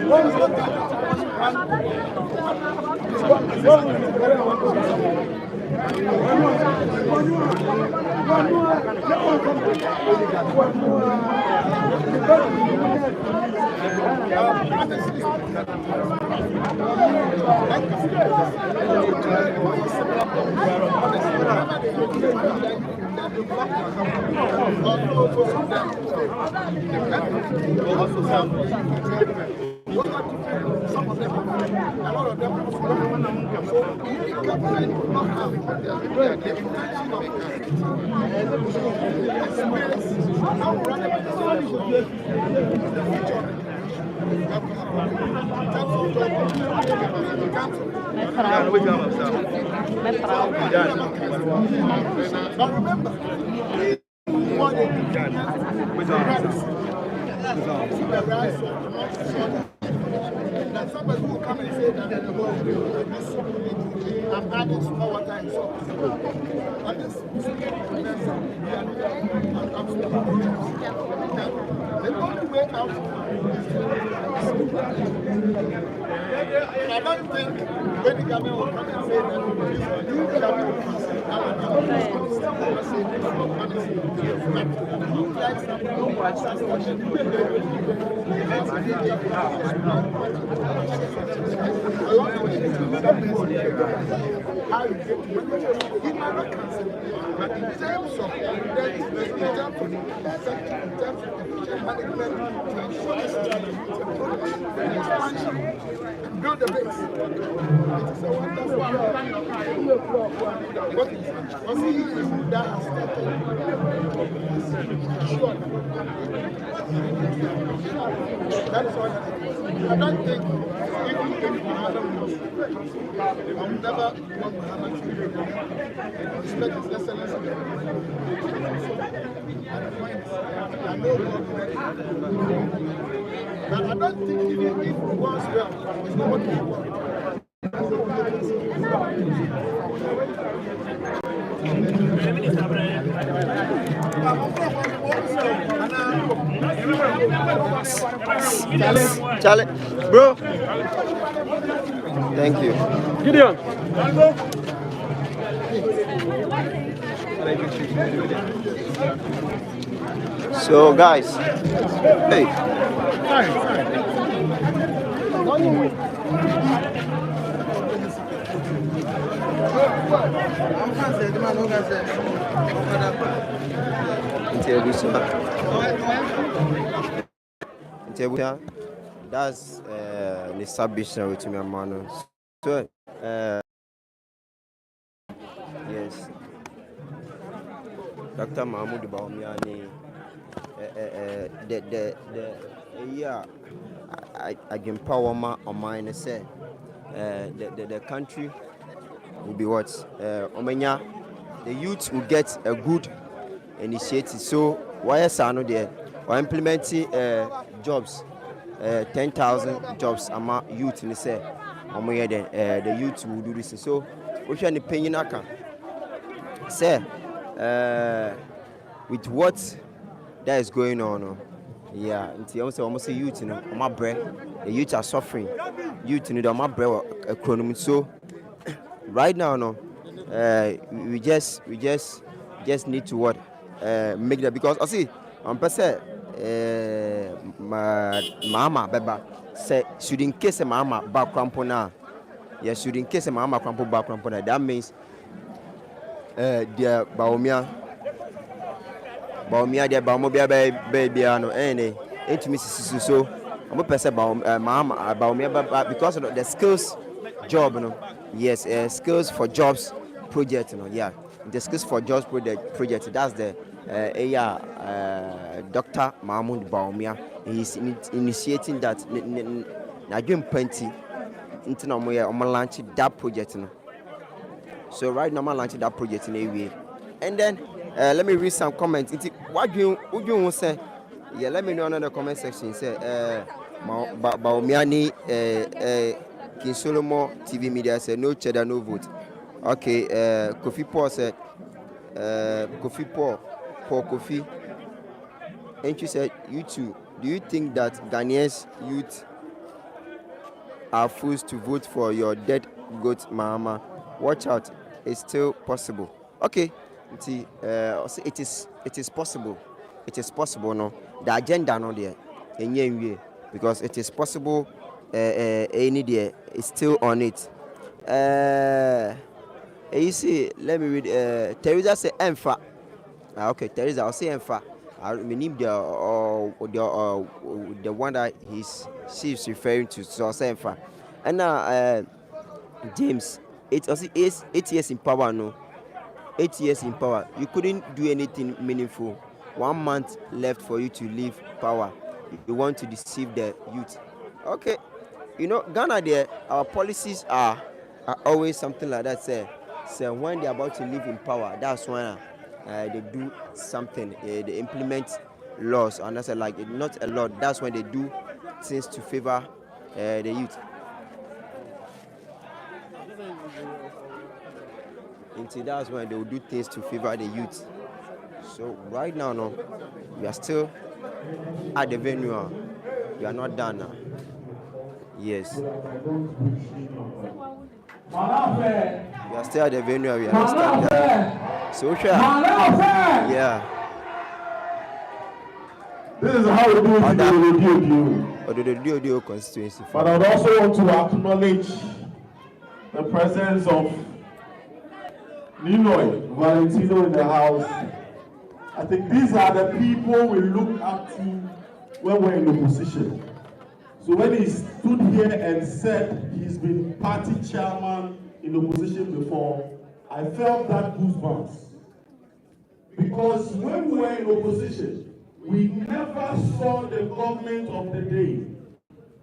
What is not done? Some of them, a lot of them, so any government will not have the intention of experience how relevant the future But remember, what they do with the rights, that somebody will come and say that I'm adding small water and salt. And this the only way out is I don't think when the government will come and say that you have to build the base. It is a wonderful what he is that has started. Sure. That is what I don't think even if Muhammad was, I would never want Muhammad to respect his excellence. I know God ready. But I don't think even if it was well, it's not what we want. Charlie, bro. Thank you. Gideon. So, guys, hey. That's an establishment with me, man. So, yes, Dr. Mahmoud Bawumia, I can power my mind say the country will be what Omenya, the youth will get a good initiative. So why is I know there? We're implementing jobs, 10,000 jobs among youth in the say. The youth will do this. So we should be paying aka. Say with what that is going on. Yeah, almost a youth, my breath. The youth are suffering. Youth, my breath, so right now, we just need to what make that, because I see on per se my mama beba say should in case mama back crampona. Yes, should in case mama crampo back crampona. That means the Bawumia the Bawumia baby ano any to me so I'm per se mama Bawumia because of the skills job, yes, skills for jobs project, yeah, the skills for jobs project, that's the Dr. Mahmoud Bawumia. He's initiating that. Now doing plenty into I'm launching that project, so right now I'm launching that project in a way. And then let me read some comments. What do you say? Yeah, let me know in the comment section. Say Bawumia ni King Solomon TV Media said no cheddar, no vote. Okay, Kofi Paul said, Kofi Paul Kofi. And you said, you too, do you think that Ghanaians youth are forced to vote for your dead goat Mahama? Watch out, it's still possible. Okay, see, it is possible. It is possible, no. The agenda no there, because it is possible. Any there is still on it. You see, let me read. Teresa say Enfa. Okay, Teresa, I'll say Enfa. I mean the one that she's referring to. So I'll say Enfa. And now James, it also is 8 years in power. No, 8 years in power. You couldn't do anything meaningful. 1 month left for you to leave power. You want to deceive the youth. Okay, Ghana there, our policies are always something like that. So when they're about to live in power, that's when they do something. They implement laws, and that's like not a lot. That's when they do things to favor the youth. Until that's when they will do things to favor the youth. So right now, no, we are still at the venue. We are not done now. Yes. We are still at the venue. We are not done. So sure. Yeah. This is how we do it in the Dio constituency. But I would also want to acknowledge the presence of Ninoy Valentino in the house. I think these are the people we look up to when we're in opposition. So when he stood here and said he's been party chairman in opposition before, I felt that goosebumps. Because when we were in opposition, we never saw the government of the day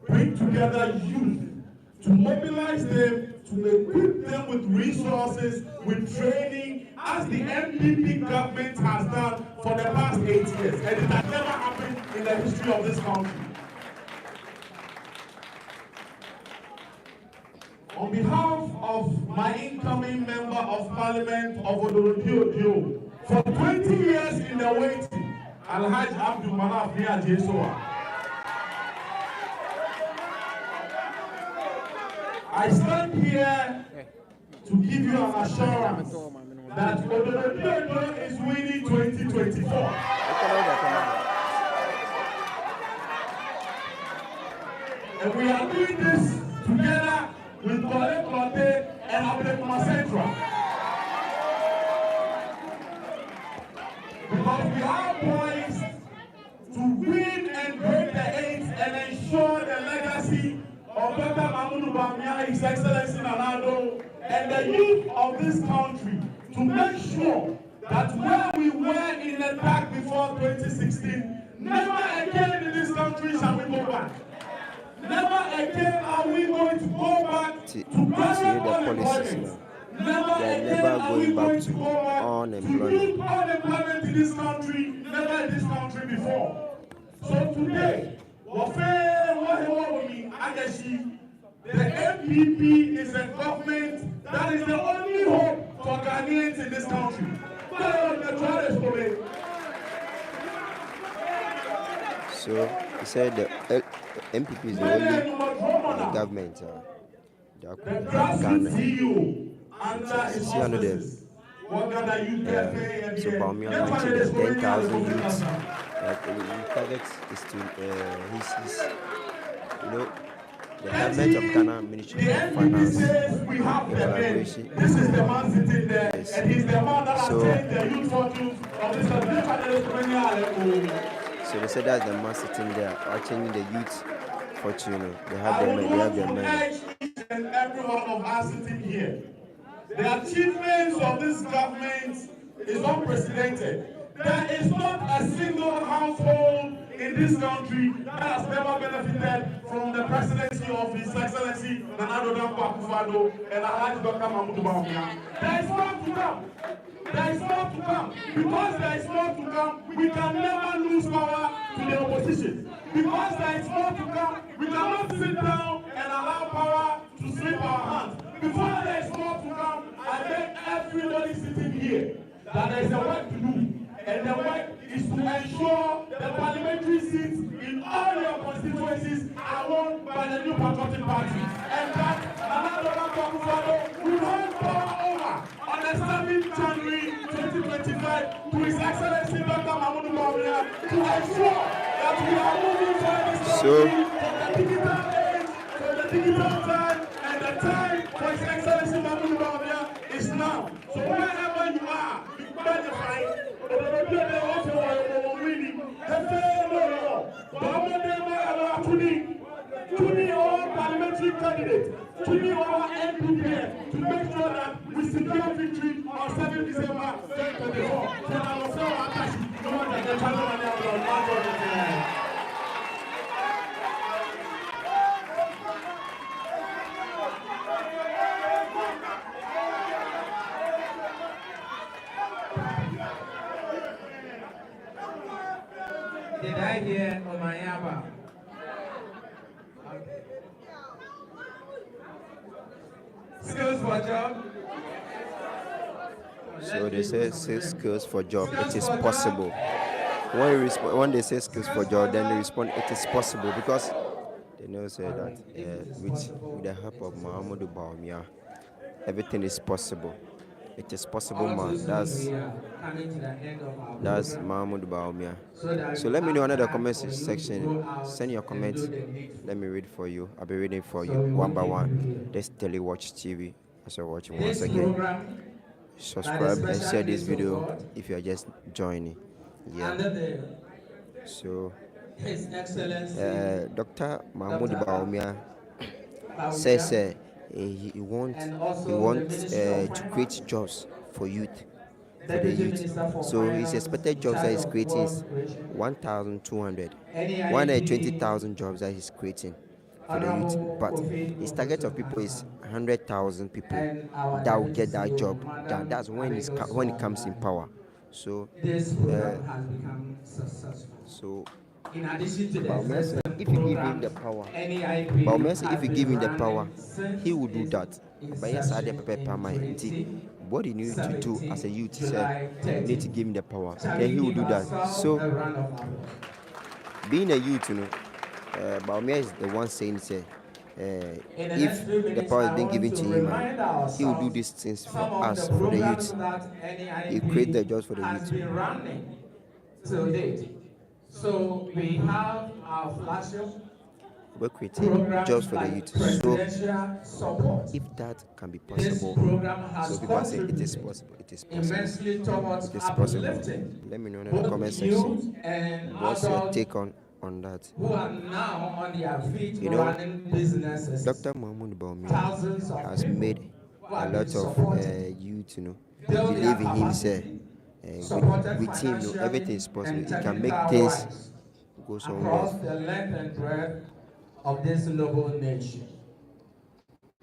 bring together youth to mobilize them, to equip them with resources, with training, as the NPP government has done for the past 8 years. And it has never happened in the history of this country. On behalf of my incoming member of parliament of Odorodiodio, for 20 years in the waiting, Alhaji Abdul Manaf Nia Jesoa, I stand here to give you an assurance that Odorodiodio is winning 2024. And we are doing this together with Kole Klote and Abdekuma Central. Because we are poised to win and break the eight and ensure the legacy of Dr. Mahmoud Bawumia, His Excellency Nanado, and the youth of this country to make sure that where we were in the dark before 2016, never again in this country shall we go back. Never again are we going to go back to unemployment. Never again are we going to go back to youth unemployment in this country, never in this country before. So today, the MPP is a government that is the only hope for Ghanaians in this country. So he said the MPP is the only government that could help Ghana. See under them. So Bawumia launching the 10,000 youths. The target is to his the government of Ghana Ministry of Finance in collaboration. This is the man sitting there, Yes. and he's the man that has So- changed the youth fortunes of this country. So they said that's the man sitting there watching the youth fortune. They have I their would money. They want have their to money. urge each and every one of us sitting here. The achievements of this government is unprecedented. There is not a single household in this country that has never benefited from the presidency of His Excellency Nana Addo Akufo-Addo and Alhaji Dr. Mahmoud Bawumia. There is more to come. There is more to come. Because there is more to come, we can never lose power to the opposition. Because there is more to come, we cannot sit down and allow power to slip our hands. Before there is more to come, I beg everybody sitting here that there is a work to do. And the work is to ensure the parliamentary seats in all your constituencies are won by the new patriotic party. And that Nana Addo Akufo-Addo will hold power over on the 7th January 2025 to His Excellency Dr. Mahmoud Bawumia to ensure that we are moving forward this country from the digital age, from the digital time, and the time for His Excellency Mahmoud Bawumia is now. So wherever you are, by the fight, parliamentary candidates, to be our MPP, to make sure that we secure victory on 7 December 2024. So I will say our cash, no one can get Did I hear Omayaba? Okay. Skills for job. So they say skills for job. It is possible. When they say skills for job, then they respond it is possible because they know say that with the help of Mahmoud Bawumia, everything is possible. It is possible, man. That's Mahmoud Bawumia. So let me know in the comment section. Send your comments. Let me read for you. I'll be reading for you one by one. Let's Telewatch TV. As you're watching once again. Subscribe and share this video if you are just joining. Yeah. So Dr. Mahmoud Bawumia says he wants to create jobs for youth, for the youth. So his expected jobs that he's creating is 1,200, 120,000 jobs that he's creating for the youth. But his target of people is 100,000 people that will get that job done. That's when it comes in power. So This program has become successful. so In addition to Bawumia said if you give him the power, Bawumia said if you give him the power, he will do that. But yes, I what he needs to do as a youth, said, you need to give him the power. Then he will do that. So, being a youth, Bawumia is the one saying, if the power is being given to him, he will do these things for us, for the youth. He create the jobs for the youth. So we have our flagship. We're creating jobs for the youth. So if that can be possible, so people say it is possible. It is possible. It is possible. Let me know in the comment section what's your take on that. Who are now on their feet running businesses. Dr. Mahmoud Bawumia has made a lot of youth, believe in himself. With him, everything is possible. He can make things go somewhere. Across the length and breadth of this noble nation.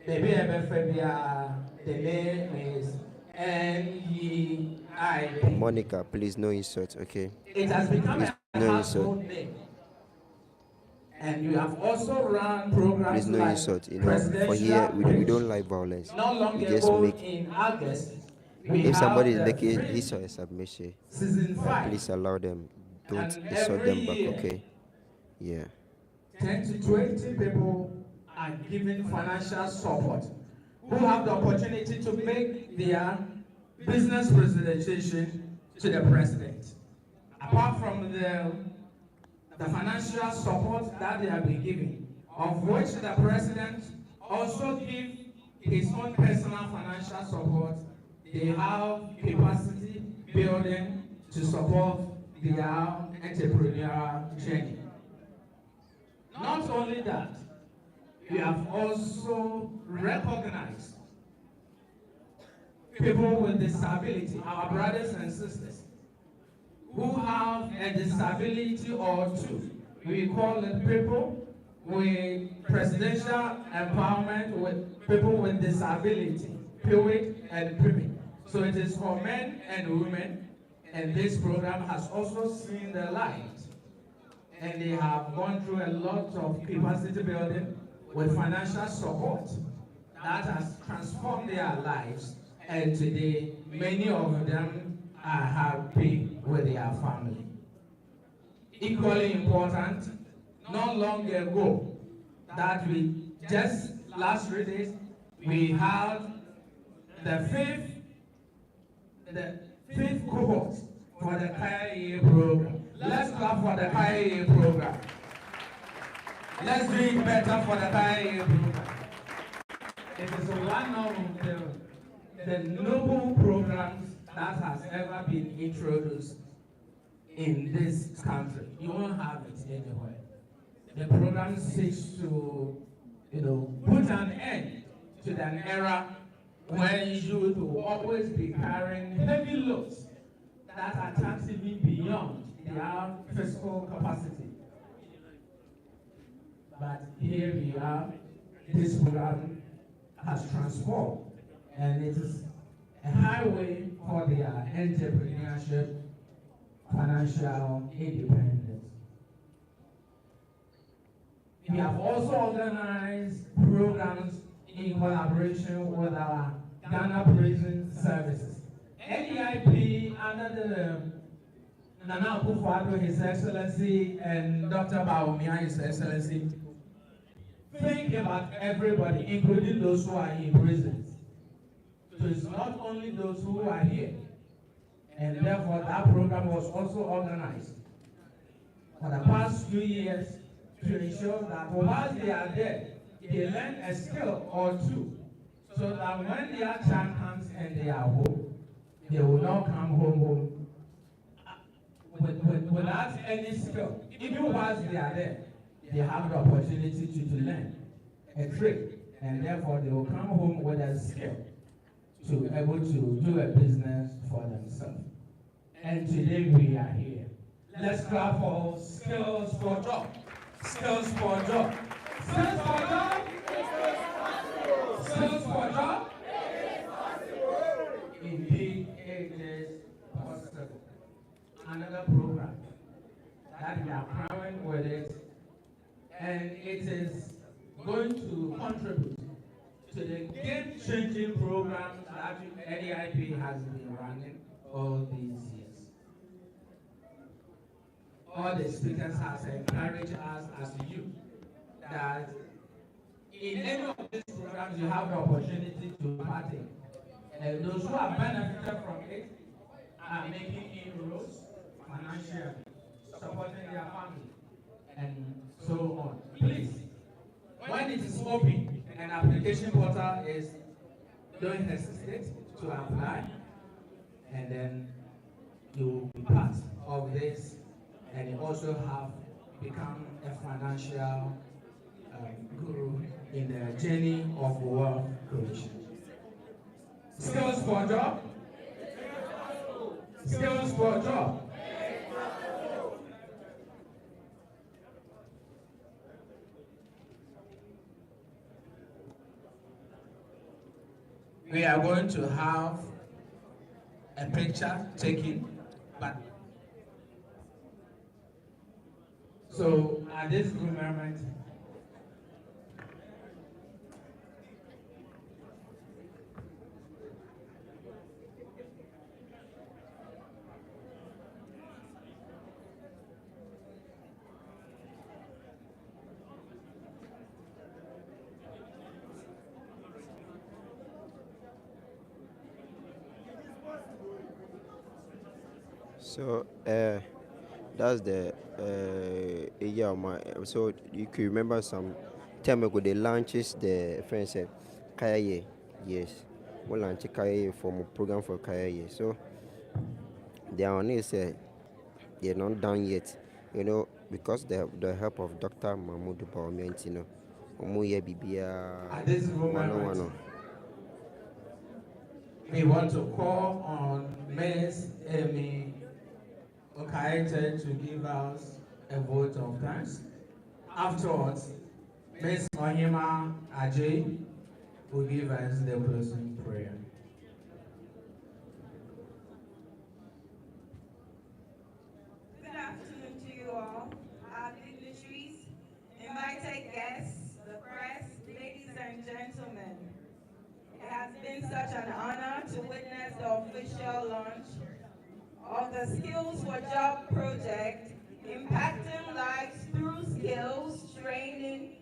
The name is NEIP. Monica, please no insult, okay? It has become please, a no household name. And you have also run programs please no like insult, for here we don't like violence. We just make in August. If somebody is making his or her submission, please allow them. Don't insult them back, okay? Yeah. 10 to 20 people are given financial support who have the opportunity to make their business presentation to the president. Apart from the financial support that they have been given, of which the president also gives his own personal financial support, they have capacity building to support their entrepreneurial journey. Not only that, we have also recognized people with disability, our brothers and sisters, who have a disability or two. We call it people with presidential empowerment with people with disability, PWID and PRIMID. So it is for men and women, and this program has also seen the light. And they have gone through a lot of capacity building with financial support that has transformed their lives. And today, many of them are happy with their family. Equally important, not long ago, that we just last 3 days, we had the fifth cohort for the KIA program. Let's clap for the KIA program. Let's do it better for the KIA program. It is one of the noble programs that has ever been introduced in this country. You won't have it anywhere. The program seeks to, put an end to an era when youth will always be carrying heavy loads that are taxing beyond their physical capacity. But here we are, this program has transformed, and it is a highway for their entrepreneurship, financial independence. We have also organized programs in collaboration with our Ghana Prison Services. NEIP, under the Nana Akufo-Addo, His Excellency, and Dr. Bawumia, His Excellency, think about everybody, including those who are in prisons. So it's not only those who are here. And therefore, that program was also organized for the past 2 years to ensure that while they are there, they learn a skill or two, so that when their time comes and they are home, they will not come home without any skill. Even whilst they are there, they have the opportunity to learn a trade, and therefore they will come home with a skill to be able to do a business for themselves. And today we are here. Let's clap for Skills for Job. Skills for Job. Skills for Job. Skills for Job. Indeed, it is possible. Another program that we are crowning with it, and it is going to contribute to the game-changing program that NEIP has been running all these years. All the speakers have encouraged us as youth that in any of these programs you have the opportunity to partake. And those who have benefited from it are making inroads financially, supporting their family, and so on. Please, when it is open, an application portal is, don't hesitate to apply, and then you will be part of this, and you also have become a financial guru in the journey of wealth creation. Skills for Job. Skills for Job. We are going to have a picture taken, but so at this moment, So that's the area of my. So you could remember some time ago they launches the friend said Kayaye. Yes, we launched Kayaye from a program for Kayaye. So they are on it. They're not done yet. You know, because they have the help of Dr. Mahmoud Bawumia, you know, Omuye Bibia, At this moment, we want to call on Ms. Amy Okaite to give us a vote of thanks. Afterwards, Ms. Ohima Ajay will give us the closing prayer. Good afternoon to you all, our dignitaries, invited guests, the press, ladies and gentlemen. It has been such an honor to witness the official launch of the Skills for Job project, impacting lives through skills training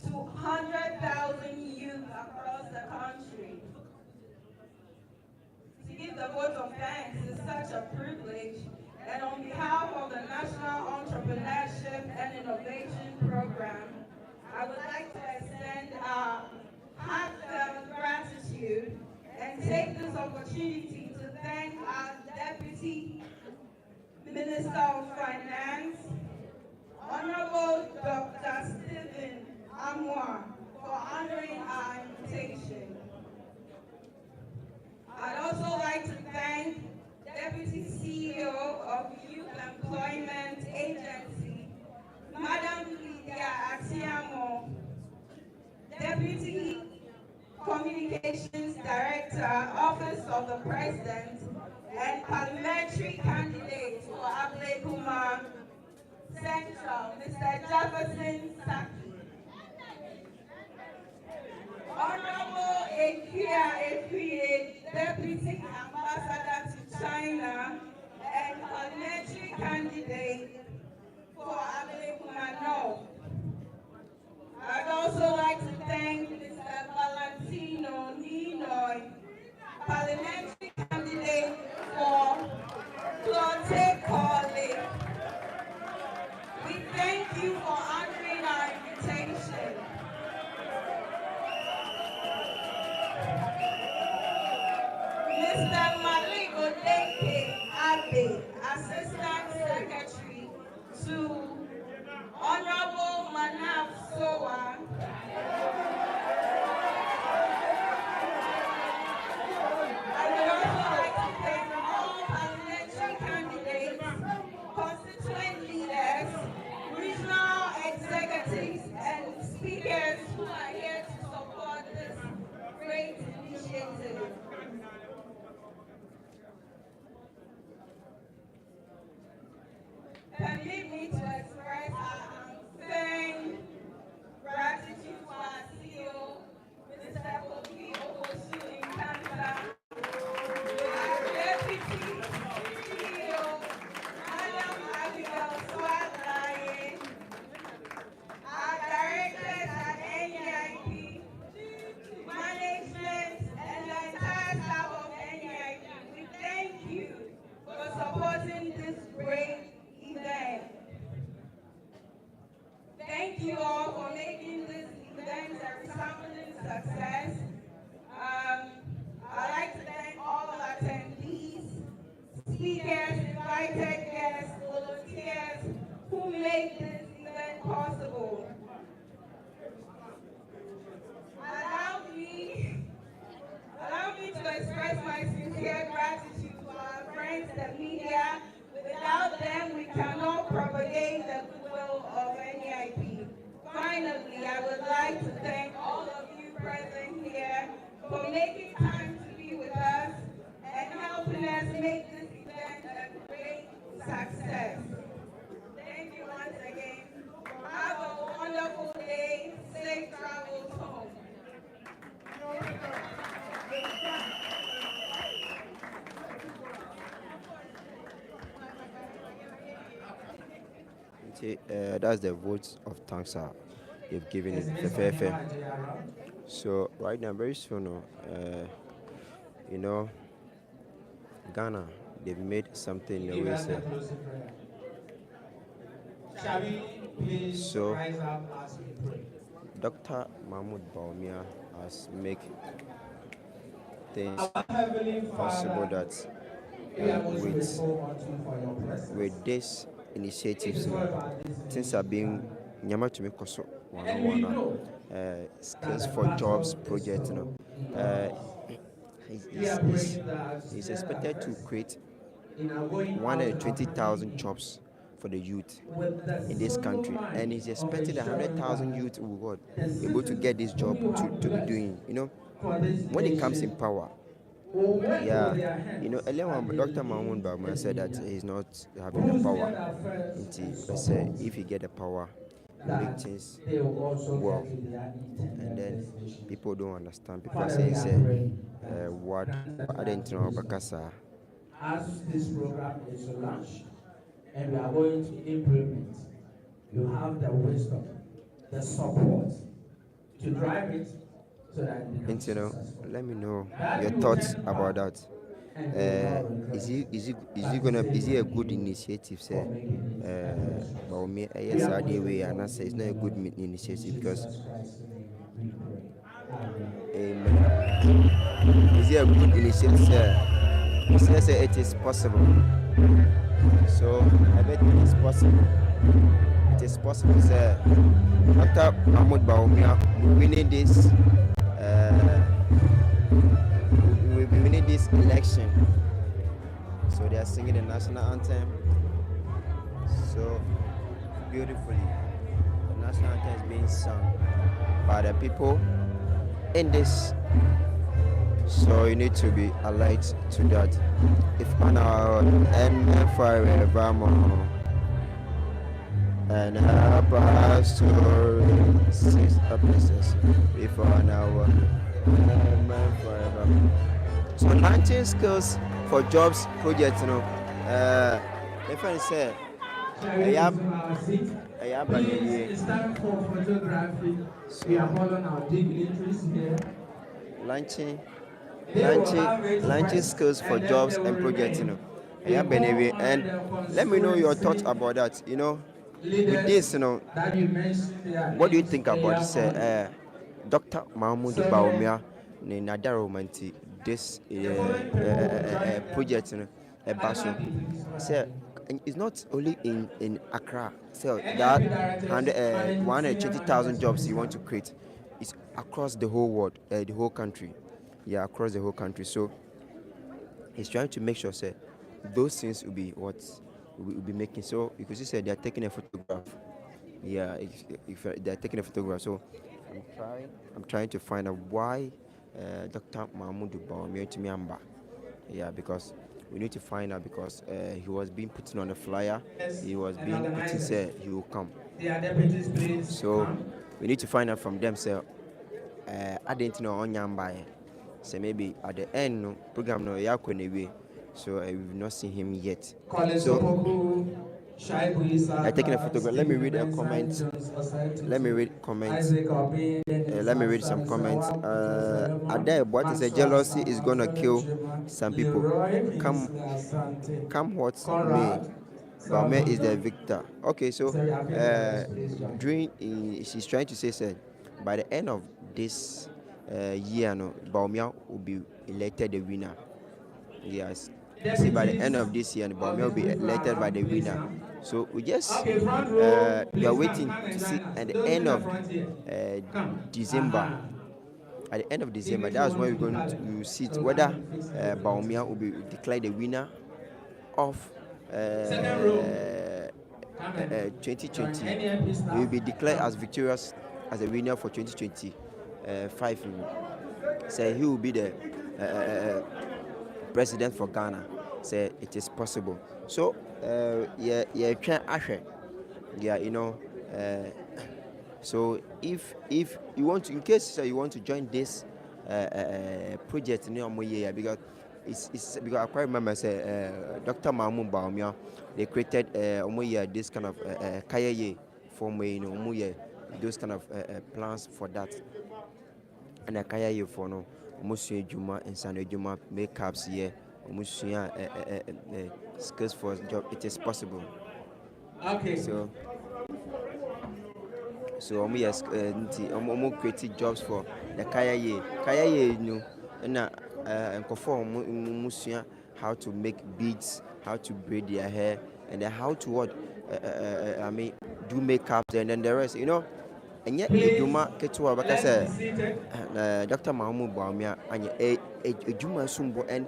to 100,000 youth across the country. To give the vote of thanks is such a privilege, and on behalf of the National Entrepreneurship and Innovation Program, I would like to extend our heartfelt gratitude and take this opportunity to thank our Deputy Minister of Finance, Honorable Dr. Stephen Amwa, for honoring our invitation. I'd also like to thank Deputy CEO of Youth Employment Agency, Madam Lydia Atiamo, Deputy Communications Director, Office of the President, and parliamentary candidate for Ablekuma Central, Mr. Jefferson Saki. Honorable Ekia Ekwye, Deputy Ambassador to China and parliamentary candidate for Ablekuma North. I'd also like to thank Mr. Valentino Ninoy, parliamentary candidate for Clote College. We thank you for honoring our invitation. Mr. Malik Odenke Abe, Assistant Secretary to Honorable Manaf Sowa, I would also like to thank all parliamentary candidates, constituent leaders, regional executives, and speakers who are here to support this great initiative. Permit me to express our unfeigned gratitude to our CEO, Mr. Kofi Okosu in Canada, our Deputy CEO, Madam Abigail Swat-Lyon, our directors at NEIP, management, and the entire staff of NEIP. We thank you for supporting this great event. Thank you all for making this event a resounding success. I'd like to thank all attendees, speakers, invited guests, volunteers who made this event possible. Allow me to express my sincere gratitude to our friends, the media. Without them, we cannot propagate the goodwill of NEIP. Finally, I would like to thank all of you present here for making time to be with us and helping us make this event a great success. Thank you once again. Have a wonderful day. Safe travels home. That's the votes of thanks they've given it. So right now, very soon, you know, Ghana, they've made something in a Give way, us a sir. closing prayer. Shall we please So, rise up as we pray? Dr. Mahmoud Bawumia has make things Our Heavenly possible Father, that we are most with grateful unto you for your presence. this It initiatives, is all about this things are being initiative. nyama to make us And we know skills that the for jobs battle is project, still in front uh, of us. he's, We are he's, praying that he's still expected at to first, create in our going out and our 120,000 coming jobs for the youth in, with the in this single country, and mind he's of expecting ensuring 100,000 that youth will what, the able to get this citizens job whom you have to be blessed doing. for this When it comes in nation power, will work yeah, with their hands earlier on, and they Dr. lead Mahmoud Bawumia the said that vineyard. he's not having the Whose power. get at first Until and let's say support if he get the power, he make that things they will also well, get to their and intended then destination. people don't understand. People are Father, we saying, are say, praying what that I didn't know about Kasa. as this program is launched and we are going to implement, you have the wisdom, the support to drive it so that it becomes successful. Let me know That your you will thoughts take about power that. and you will not regret. Is he a good initiative, For say? making it efforts. Bawumia, We yes, are I most did way, and I grateful say it's in not a the good name initiative of because, Jesus Christ's name we pray. Amen. amen. Is he a good initiative, sir? He says it is possible. So everything is possible. It is possible, sir. Dr. Mahmoud Bawumia, winning this, we'll be winning this election. So they are singing the national anthem so beautifully. The national anthem is being sung by the people in this. So you need to be alert to that. If on our end forevermore and help us to cease places before our end forevermore. So 19 skills for jobs project, if I say, Please, it's time for photography. We are following our dignitaries here. launching They will have it first, skills for and then jobs they will and projects, remain. and let me know your thoughts about that. With this, That you mentioned their what do you names, think they about are this? on Dr. Mahmoud so Bawumia, Nadaromanti, this the following people will join project, them. Basso. Say, and it's not only in Accra. So Any that directors, 120,000 jobs you want to create, it's across the whole world, the whole country. Yeah, across the whole country. So he's trying to make sure, say, those things will be what we'll be making. So you could see, say, they're taking a photograph. Yeah, if they're taking a photograph. So I'm trying to find out why Dr. Mahmoud Bawumia to Miamba. Yeah, because we need to find out, because he was being put on a flyer. He was being put in, say he will come. their deputies, please So come. we need to find out from them, say, I didn't know on Yamba. So maybe at the end, no program no yakwe. So we've not seen him yet. So I taking a photograph. Let me read a comment. Let me read comments. Let me read some comments. Adair, what is a jealousy is gonna kill some people. Come what may. Bawumia is the victor. Okay, so she's trying to say, said by the end of this year, no, Bawumia will be elected the winner. Yes. See, by the end of this year, Bawumia will be elected by the winner. So we just we are waiting to see at the end of December. At the end of December, that's when we're going to see whether Bawumia will be declared the winner of 2020. He will be declared as victorious as a winner for 2025. So he will be the president for Ghana. Say it is possible. So yeah, so if you want to, in case you want to join this project because it's because I quite remember, say Dr. Mahmoud Bawumia, they created this kind of kaya form, those kind of plans for that. And a kaya for no Monsieur Juma and San Juma makeups here omusua skills for job, it is possible. Okay. So yes, create jobs for the kaya ye no na nkofo omusua how to make beads, how to braid their hair, and then how to do makeups and then the rest, you know. And yet ejuma ketuwa baka say Dr. Mahmoud Bawumia anya ejuma sumbo, and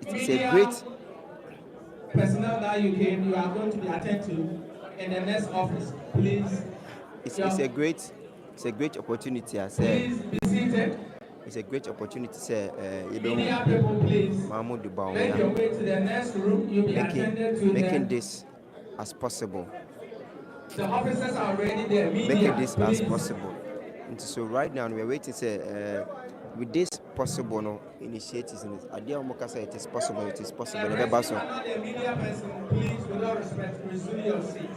it's a great personnel that you are going to be attended to in the next office, please. It's a great opportunity. I say. Please be seated. It's a great opportunity. Say, Media people, please. Mahmoud Bawumia. Make your way to the next room. You'll be attended to making this as possible. The officers are already there. Media, making this please. as possible. And so right now we're waiting. Say, with this possible initiatives in this, idea say it is possible. It is possible. The rest of you are not a media person, please, with all respect, resume your seat.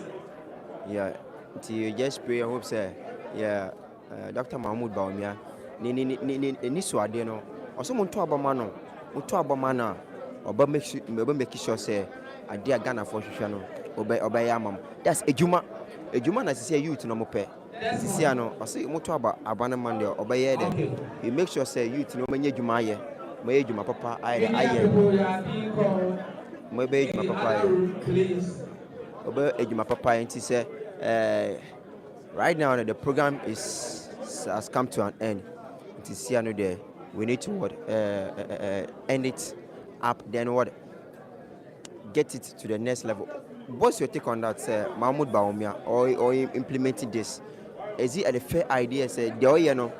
Yeah. You just pray and hope say, yeah, Dr. Mahmoud Bawumia, ni swade no. Also muntu abamana, oba make sure say idea Ghana for hwehwe no, obey amam. That's ejuma na say youth no mope. This year no, also muntu abana man there, obey there. You make sure say youth no menye ejuma aye, menye ejuma papa aye. Maybe ejuma papa please. Obey ejuma papa and say right now the program has come to an end. It is here there. We need to end it up, then get it to the next level. What's your take on that, Mahmoud Bawumia, or implementing this? Is it a fair idea? Say good.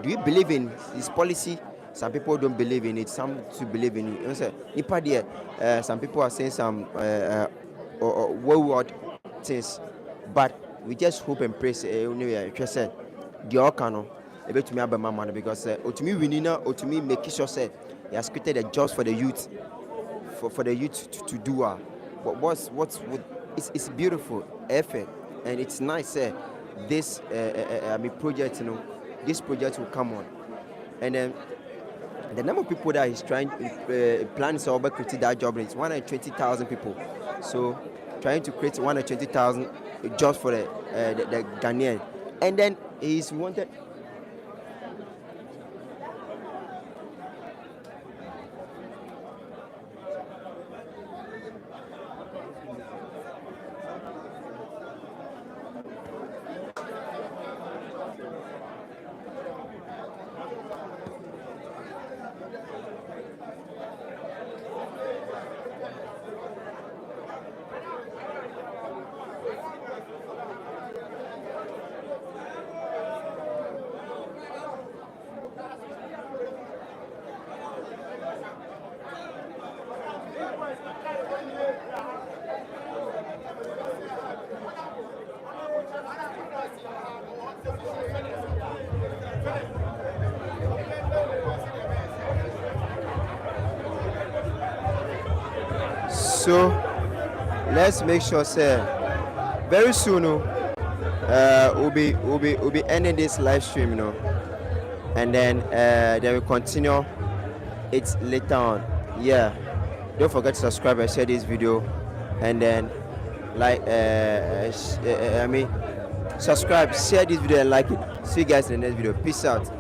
Do you believe in this policy? Some people don't believe in it. Some to believe in it. Some people are saying some wayward things, but we just hope and pray. Said the Okano able to me about my money because to me we need now to me make sure say he has created the jobs for the youth, for the youth to do. But it's beautiful effort, and it's nice. This project, this project will come on, and then the number of people that he's trying planning to create that job is 120,000 people. So trying to create 120,000 jobs for the Ghanaian, and then he's wanted. So let's make sure, sir, very soon we'll be ending this live stream, and then we continue it later on. Yeah, don't forget to subscribe and share this video, and then subscribe, share this video and like it. See you guys in the next video. Peace out.